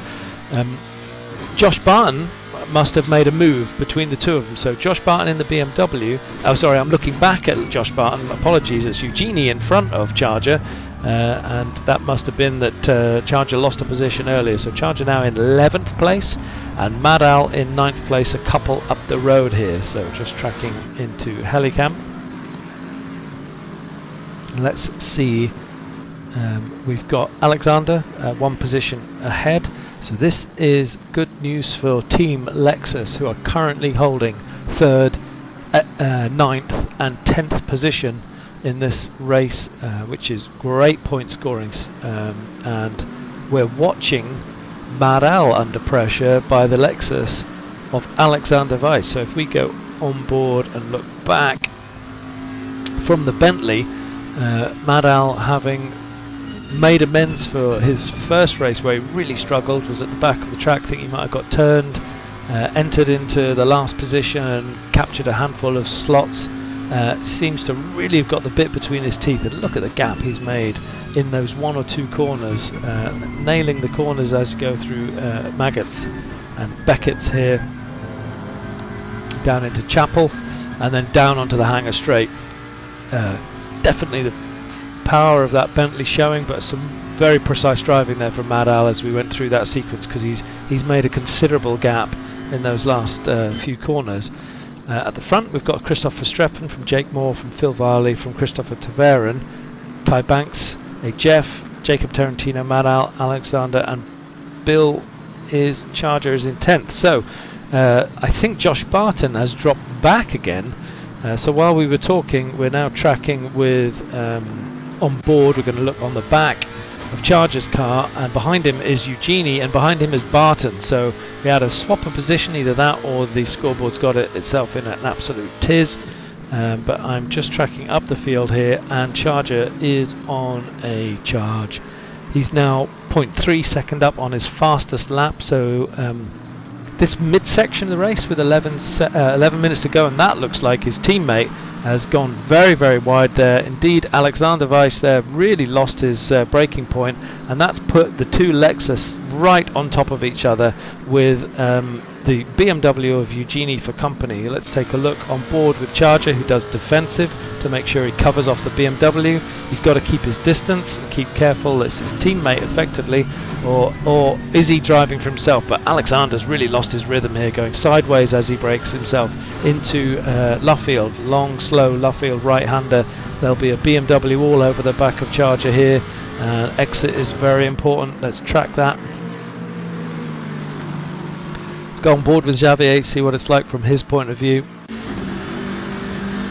[SPEAKER 1] Josh Barton must have made a move between the two of them. So Josh Barton in the BMW, oh sorry, I'm looking back at Josh Barton, apologies, it's Eugenie in front of Charger, and that must have been that Charger lost a position earlier. So Charger now in 11th place, and Mad Al in 9th place, a couple up the road here. So just tracking into Helicam. Let's see, we've got Alexander one position ahead. So this is good news for Team Lexus, who are currently holding 3rd, 9th and 10th position in this race, which is great point scoring, and we're watching Mad Al under pressure by the Lexus of Alexander Weiss. So if we go on board and look back from the Bentley, Mad Al, having made amends for his first race where he really struggled, was at the back of the track. I think he might have got turned, entered into the last position and captured a handful of slots. Seems to really have got the bit between his teeth, and look at the gap he's made in those 1 or 2 corners, nailing the corners as you go through Maggots and Beckett's here, down into Chapel and then down onto the Hangar Straight. Definitely the power of that Bentley showing, but some very precise driving there from Mad Al as we went through that sequence, because he's made a considerable gap in those last few corners. At the front we've got Christopher Streppen from Jake Moore, from Phil Varley, from Christopher Taverin, Kai Banks, Jeff, Jacob Tarantino, Mad Al, Alexander, and Bill Charger is in 10th. So I think Josh Barton has dropped back again. So while we were talking, we're now tracking with on board. We're going to look on the back of Charger's car, and behind him is Eugenie, and behind him is Barton. So we had a swap of position, either that or the scoreboard's got it itself in an absolute tiz. But I'm just tracking up the field here, and Charger is on a charge. He's now 0.3 second up on his fastest lap. So this midsection of the race with 11 minutes to go, and that looks like his teammate has gone very, very wide there. Indeed, Alexander Weiss there really lost his braking point, and that's put the two Lexus right on top of each other with the BMW of Eugenie for company. Let's take a look on board with Charger, who does defensive to make sure he covers off the BMW. He's got to keep his distance and keep careful it's his teammate effectively, or is he driving for himself? But Alexander's really lost his rhythm here, going sideways as he brakes himself into Luffield. Long, slow Luffield right-hander. There'll be a BMW all over the back of Charger here. Exit is very important. Let's track that. Let's go on board with Xavier, see what it's like from his point of view.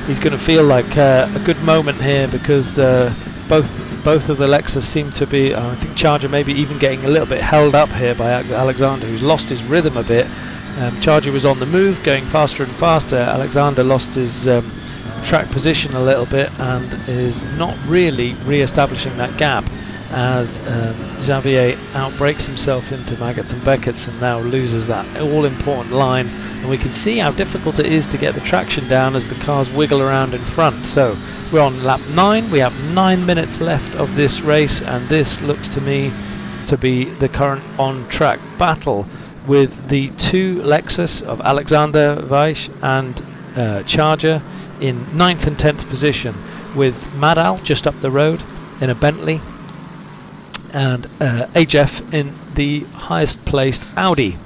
[SPEAKER 1] He's going to feel like a good moment here, because both of the Lexus seem to be, I think Charger maybe even getting a little bit held up here by Alexander, who's lost his rhythm a bit. Charger was on the move, going faster and faster. Alexander lost his track position a little bit and is not really re-establishing that gap, as Xavier outbrakes himself into Maggots and Beckett's and now loses that all-important line. And we can see how difficult it is to get the traction down as the cars wiggle around in front. So we're on lap 9. We have 9 minutes left of this race, and this looks to me to be the current on-track battle, with the two Lexus of Alexander Weiss and Charger in 9th and 10th position, with Mad-Al just up the road in a Bentley, and HF in the highest placed Audi.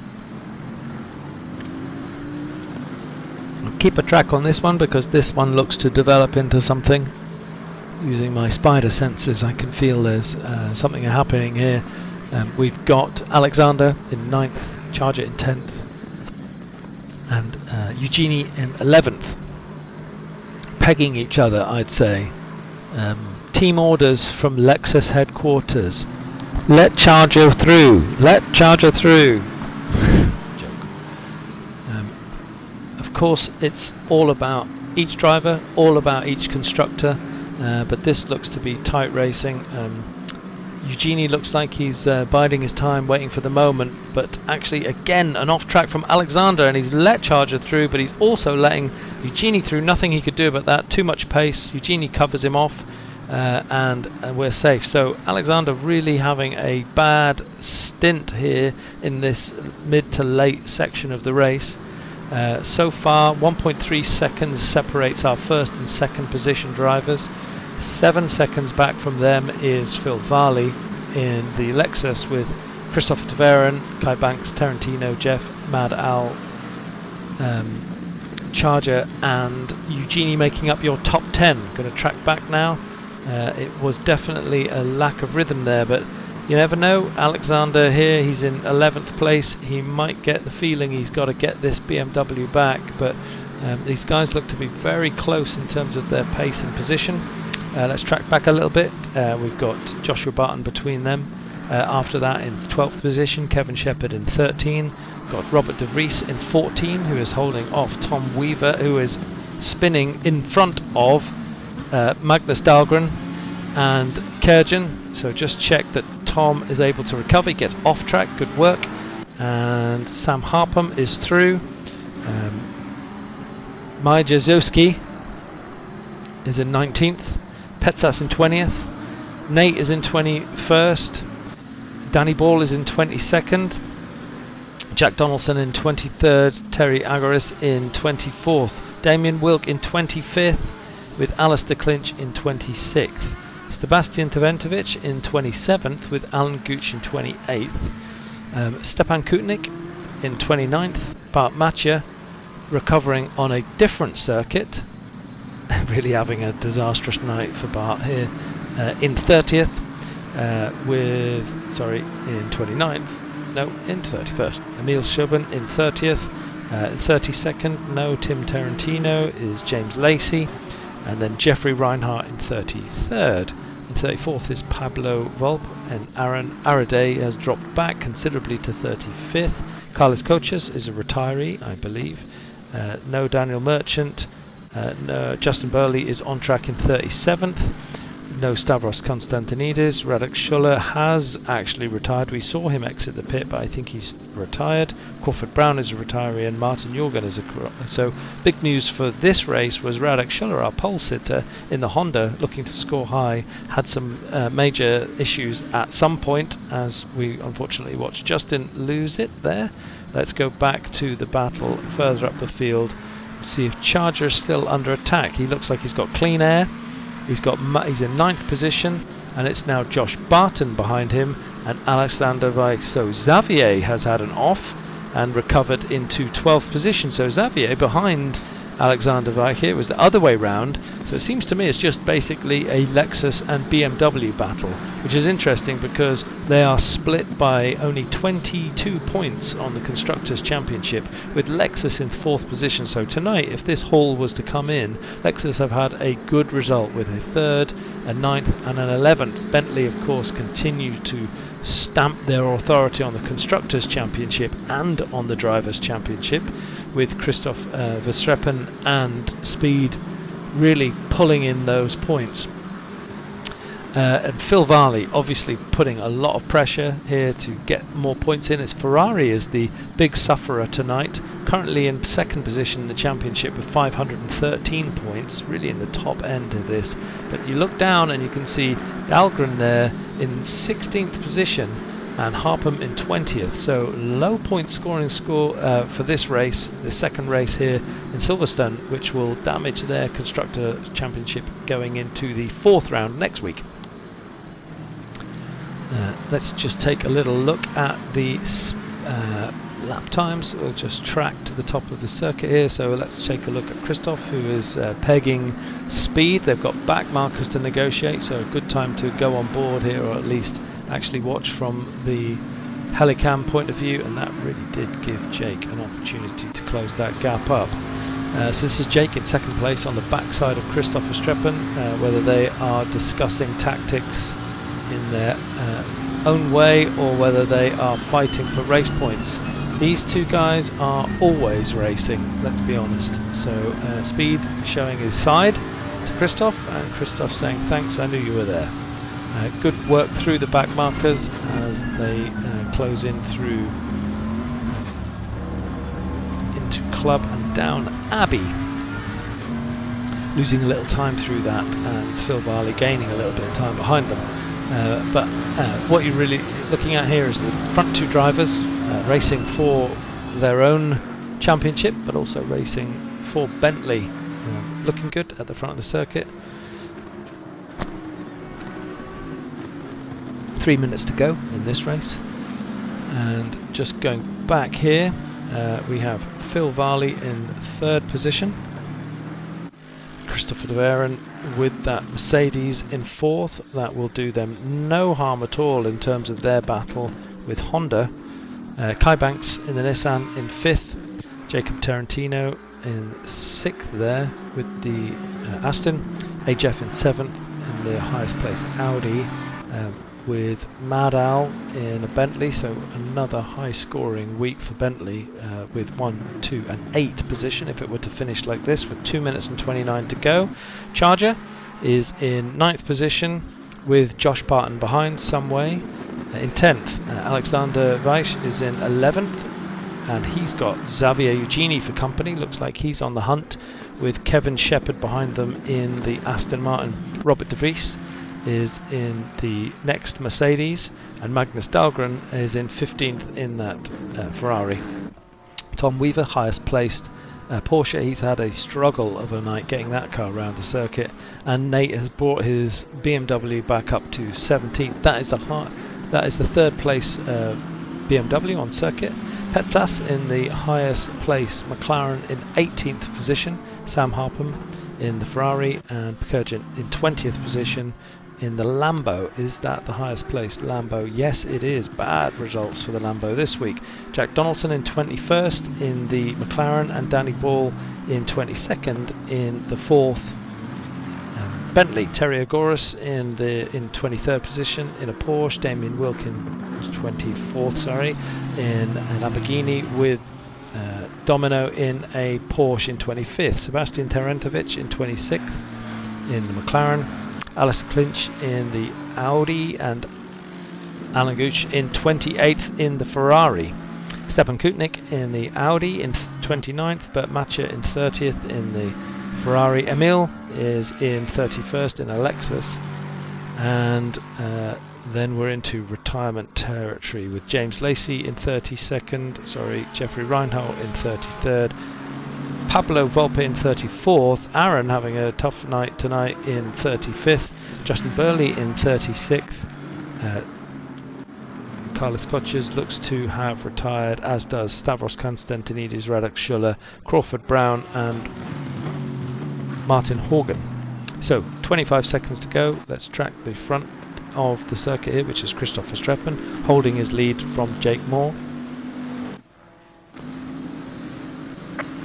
[SPEAKER 1] I'll keep a track on this one, because this one looks to develop into something. Using my spider senses, I can feel there's something happening here. We've got Alexander in 9th, Charger in 10th, and Eugenie in 11th, pegging each other, I'd say. Team orders from Lexus headquarters: let Charger through, let Charger through. Joke. Of course, it's all about each driver, all about each constructor, but this looks to be tight racing. Eugenie looks like he's biding his time, waiting for the moment, but actually again an off track from Alexander, and he's let Charger through, but he's also letting Eugenie through. Nothing he could do about that. Too much pace. Eugenie covers him off, and we're safe. So Alexander really having a bad stint here in this mid to late section of the race. So far 1.3 seconds separates our first and second position drivers. 7 seconds back from them is Phil Varley in the Lexus, with Christopher Taveran, Kai Banks, Tarantino, Jeff, Mad-Al, Charger and Eugenie making up your top 10. Going to track back now. It was definitely a lack of rhythm there, but you never know. Alexander here, he's in 11th place. He might get the feeling he's got to get this BMW back, but these guys look to be very close in terms of their pace and position. Let's track back a little bit. We've got Joshua Barton between them. After that, in 12th position, Kevin Shepherd in 13. Got Robert De Vries in 14, who is holding off Tom Weaver, who is spinning in front of Magnus Dahlgren and Kerjan. So just check that Tom is able to recover. He gets off track. Good work. And Sam Harpham is through. Maj Jazowski is in 19th. Petsas in 20th. Nate is in 21st. Danny Ball is in 22nd. Jack Donaldson in 23rd. Terry Agaris in 24th. Damien Wilk in 25th, with Alistair Clinch in 26th. Sebastian Taventovic in 27th, with Alan Gooch in 28th. Stepan Kutnik in 29th. Bart Matja recovering on a different circuit. Really having a disastrous night for Bart here. In 30th, in 29th, no, in 31st. Emil Shubin in 30th. In 32nd, Tim Tarantino is James Lacey, and then Jeffrey Reinhardt in 33rd. In 34th is Pablo Volp, and Aaron Araday has dropped back considerably to 35th. Carlos Coaches is a retiree, I believe. No Daniel Merchant. No, Justin Burley is on track in 37th. No Stavros Konstantinidis. Radek Schuller has actually retired. We saw him exit the pit, but I think he's retired. Crawford Brown is a retiree, and Martin Jorgen is a... So big news for this race was Radek Schuller, our pole sitter in the Honda, looking to score high, had some major issues at some point, as we unfortunately watched Justin lose it there. Let's go back to the battle further up the field, see if Charger is still under attack. He looks like he's got clean air. He's in 9th position, and it's now Josh Barton behind him and Alexander Weich. So Xavier has had an off and recovered into 12th position. So Xavier behind Alexander Weich here. It was the other way round. So it seems to me it's just basically a Lexus and BMW battle, which is interesting because they are split by only 22 points on the Constructors' Championship, with Lexus in 4th position. So tonight, if this haul was to come in, Lexus have had a good result with a 3rd, a 9th and an 11th. Bentley, of course, continue to stamp their authority on the Constructors' Championship and on the Drivers' Championship, with Christoph Verstappen and Speed really pulling in those points. And Phil Varley obviously putting a lot of pressure here to get more points in, as Ferrari is the big sufferer tonight, currently in 2nd position in the championship with 513 points, really in the top end of this. But you look down and you can see Dahlgren there in 16th position and Harpham in 20th. So low point scoring for this race, the second race here in Silverstone, which will damage their Constructor Championship going into the 4th round next week. Let's just take a little look at the lap times. We'll just track to the top of the circuit here. So let's take a look at Christoph, who is pegging Speed. They've got back markers to negotiate, so a good time to go on board here, or at least actually watch from the helicam point of view, and that really did give Jake an opportunity to close that gap up. So this is Jake in 2nd place on the backside of Christoph Verstappen, whether they are discussing tactics in their own way or whether they are fighting for race points. These two guys are always racing, let's be honest. So Speed showing his side to Christoph, and Christoph saying thanks, I knew you were there. Good work through the back markers as they close in through into Club and down Abbey, losing a little time through that, and Phil Varley gaining a little bit of time behind them. But what you're really looking at here is the front two drivers racing for their own championship, but also racing for Bentley. Looking good at the front of the circuit. 3 minutes to go in this race, and just going back here, we have Phil Varley in 3rd position, Christopher De Veren with that Mercedes in 4th. That will do them no harm at all in terms of their battle with Honda. Kai Banks in the Nissan in 5th, Jacob Tarantino in 6th there with the Aston, AJF in 7th in the highest place Audi, with Mad Al in a Bentley. So another high scoring week for Bentley, with 1, 2 and 8 position if it were to finish like this, with 2 minutes and 29 to go. Charger is in 9th position with Josh Barton behind some way. In 10th, Alexander Weich is in 11th, and he's got Xavier Eugeni for company. Looks like he's on the hunt, with Kevin Shepherd behind them in the Aston Martin. Robert De Vries is in the next Mercedes, and Magnus Dahlgren is in 15th in that Ferrari. Tom Weaver, highest placed Porsche. He's had a struggle of a night getting that car around the circuit, and Nate has brought his BMW back up to 17th. That is the 3rd place BMW on circuit. Petsas in the highest place McLaren in 18th position, Sam Harpham in the Ferrari, and Pekerjan in 20th position in the Lambo. Is that the highest placed Lambo? Yes, it is. Bad results for the Lambo this week. Jack Donaldson in 21st in the McLaren, and Danny Ball in 22nd in the 4th Bentley. Terry Agoras in 23rd position in a Porsche. Damien Wilkin 24th, in a Lamborghini, with Domino in a Porsche in 25th. Sebastian Terentovic in 26th in the McLaren. Alistair Clinch in the Audi, and Alan Gooch in 28th in the Ferrari. Stepan Kutnik in the Audi in 29th, Bert Matcher in 30th in the Ferrari. Emil is in 31st in a Lexus, and then we're into retirement territory with James Lacey in 32nd, Jeffrey Reinhold in 33rd, Pablo Volpe in 34th, Aaron having a tough night tonight in 35th, Justin Burley in 36th, Carlos Koches looks to have retired, as does Stavros Konstantinidis, Radek Schuller, Crawford Brown and Martin Horgan. So 25 seconds to go. Let's track the front of the circuit here, which is Christoph Verstappen holding his lead from Jake Moore.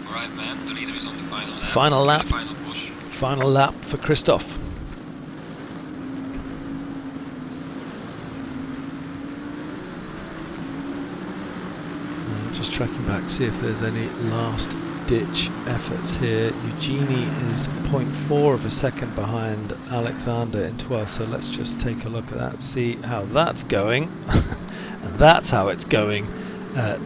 [SPEAKER 2] Alright man, the leader is on the final lap.
[SPEAKER 1] Final lap.
[SPEAKER 2] Final push.
[SPEAKER 1] Final lap for Christoph. Just tracking back, see if there's any last ditch efforts here. Eugenie is 0.4 of a second behind Alexander in 12th, so let's just take a look at that, see how that's going. And that's how it's going.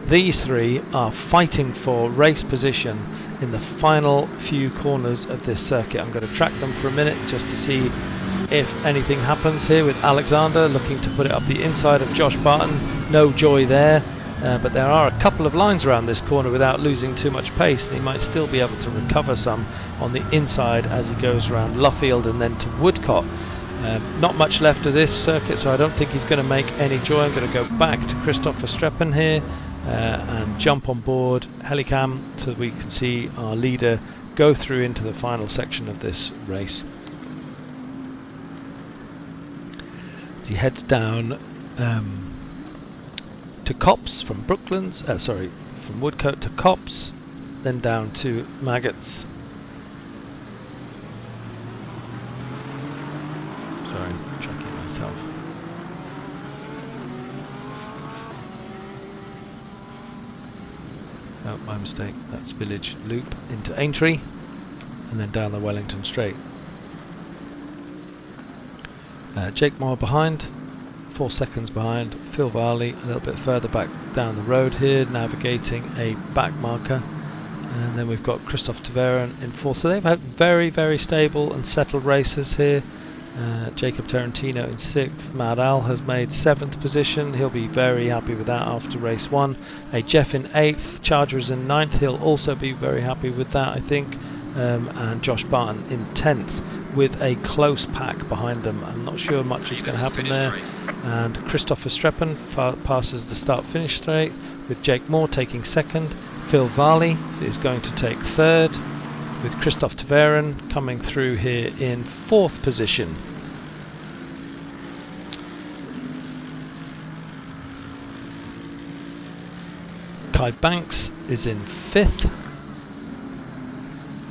[SPEAKER 1] These three are fighting for race position in the final few corners of this circuit. I'm going to track them for a minute just to see if anything happens here, with Alexander looking to put it up the inside of Josh Barton. No joy there. But there are a couple of lines around this corner without losing too much pace, and he might still be able to recover some on the inside as he goes around Luffield and then to Woodcott. Not much left of this circuit, so I don't think he's going to make any joy. I'm going to go back to Christoph Verstappen here and jump on board Helicam so that we can see our leader go through into the final section of this race. As he heads down to Copse from Brooklands, from Woodcote to Copse, then down to Maggots. Sorry, I'm tracking myself. Oh, my mistake. That's Village Loop into Aintree, and then down the Wellington Straight. Jake Moore behind. 4 seconds behind Phil Varley, a little bit further back down the road here, navigating a back marker, and then we've got Christoph Tverin in 4th. So they've had very, very stable and settled races here. Jacob Tarantino in 6th. Mad Al has made 7th position. He'll be very happy with that after race 1. Jeff in 8th. Charger is in 9th. He'll also be very happy with that, I think. And Josh Barton in 10th, with a close pack behind them. I'm not sure much is going to happen there. And Christoph Verstappen passes the start-finish straight, with Jake Moore taking 2nd. Phil Varley is going to take 3rd, with Christoph Tverin coming through here in 4th position. Kai Banks is in 5th.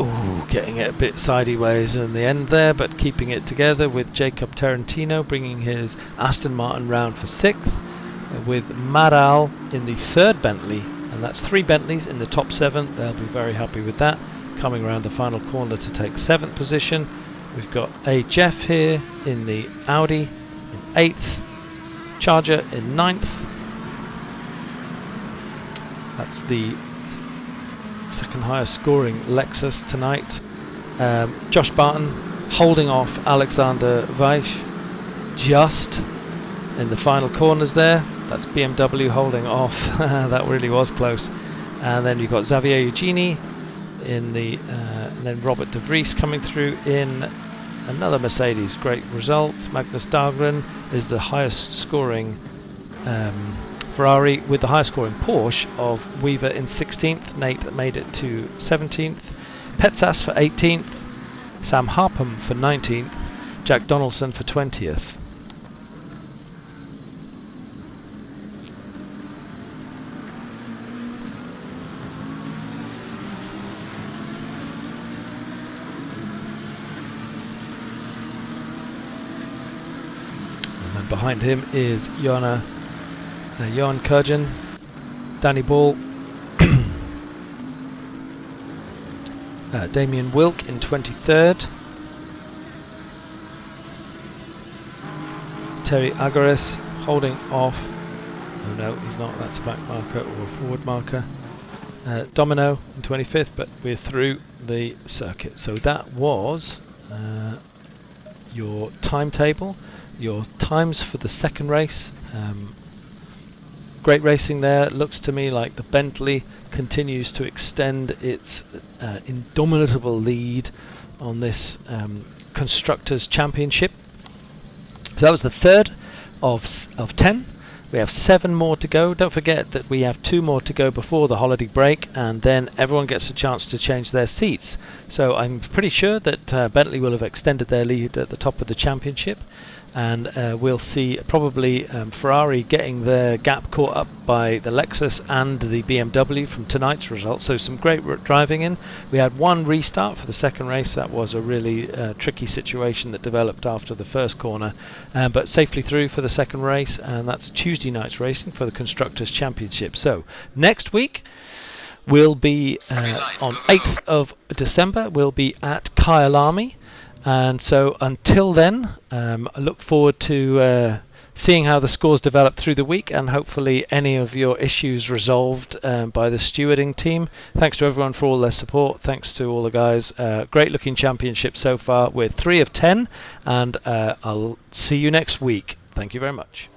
[SPEAKER 1] Ooh, getting it a bit sideways in the end there, but keeping it together, with Jacob Tarantino bringing his Aston Martin round for 6th, with Madal in the 3rd Bentley, and that's 3 Bentleys in the top 7. They'll be very happy with that. Coming around the final corner to take 7th position, we've got a Jeff here in the Audi in 8th, Charger in 9th. That's the second highest scoring Lexus tonight. Josh Barton holding off Alexander Weiss just in the final corners there. That's BMW holding off. That really was close. And then you've got Xavier Eugenie in the and then Robert De Vries coming through in another Mercedes. Great result. Magnus Dahlgren is the highest scoring Ferrari, with the highest scoring Porsche of Weaver in 16th. Nate made it to 17th. Petsas for 18th. Sam Harpham for 19th. Jack Donaldson for 20th. And then behind him is Johan Kurjan, Danny Ball, Damien Wilk in 23rd, Terry Agares holding off. Oh no, he's not. That's a back marker or a forward marker. Domino in 25th, but we're through the circuit. So that was your timetable, your times for the second race. Great racing there. It looks to me like the Bentley continues to extend its indomitable lead on this Constructors Championship. So that was the third of 10. We have 7 more to go. Don't forget that we have 2 more to go before the holiday break, and then everyone gets a chance to change their seats. So I'm pretty sure that Bentley will have extended their lead at the top of the championship, and we'll see probably Ferrari getting their gap caught up by the Lexus and the BMW from tonight's results. So some great driving in. We had 1 restart for the second race. That was a really tricky situation that developed after the first corner, but safely through for the second race, and that's Tuesday night's racing for the Constructors Championship. So next week we'll be on 8th of December. We'll be at Kyalami. And so until then, I look forward to seeing how the scores develop through the week, and hopefully any of your issues resolved by the stewarding team. Thanks to everyone for all their support. Thanks to all the guys. Great looking championship so far. We're 3 of 10, and I'll see you next week. Thank you very much.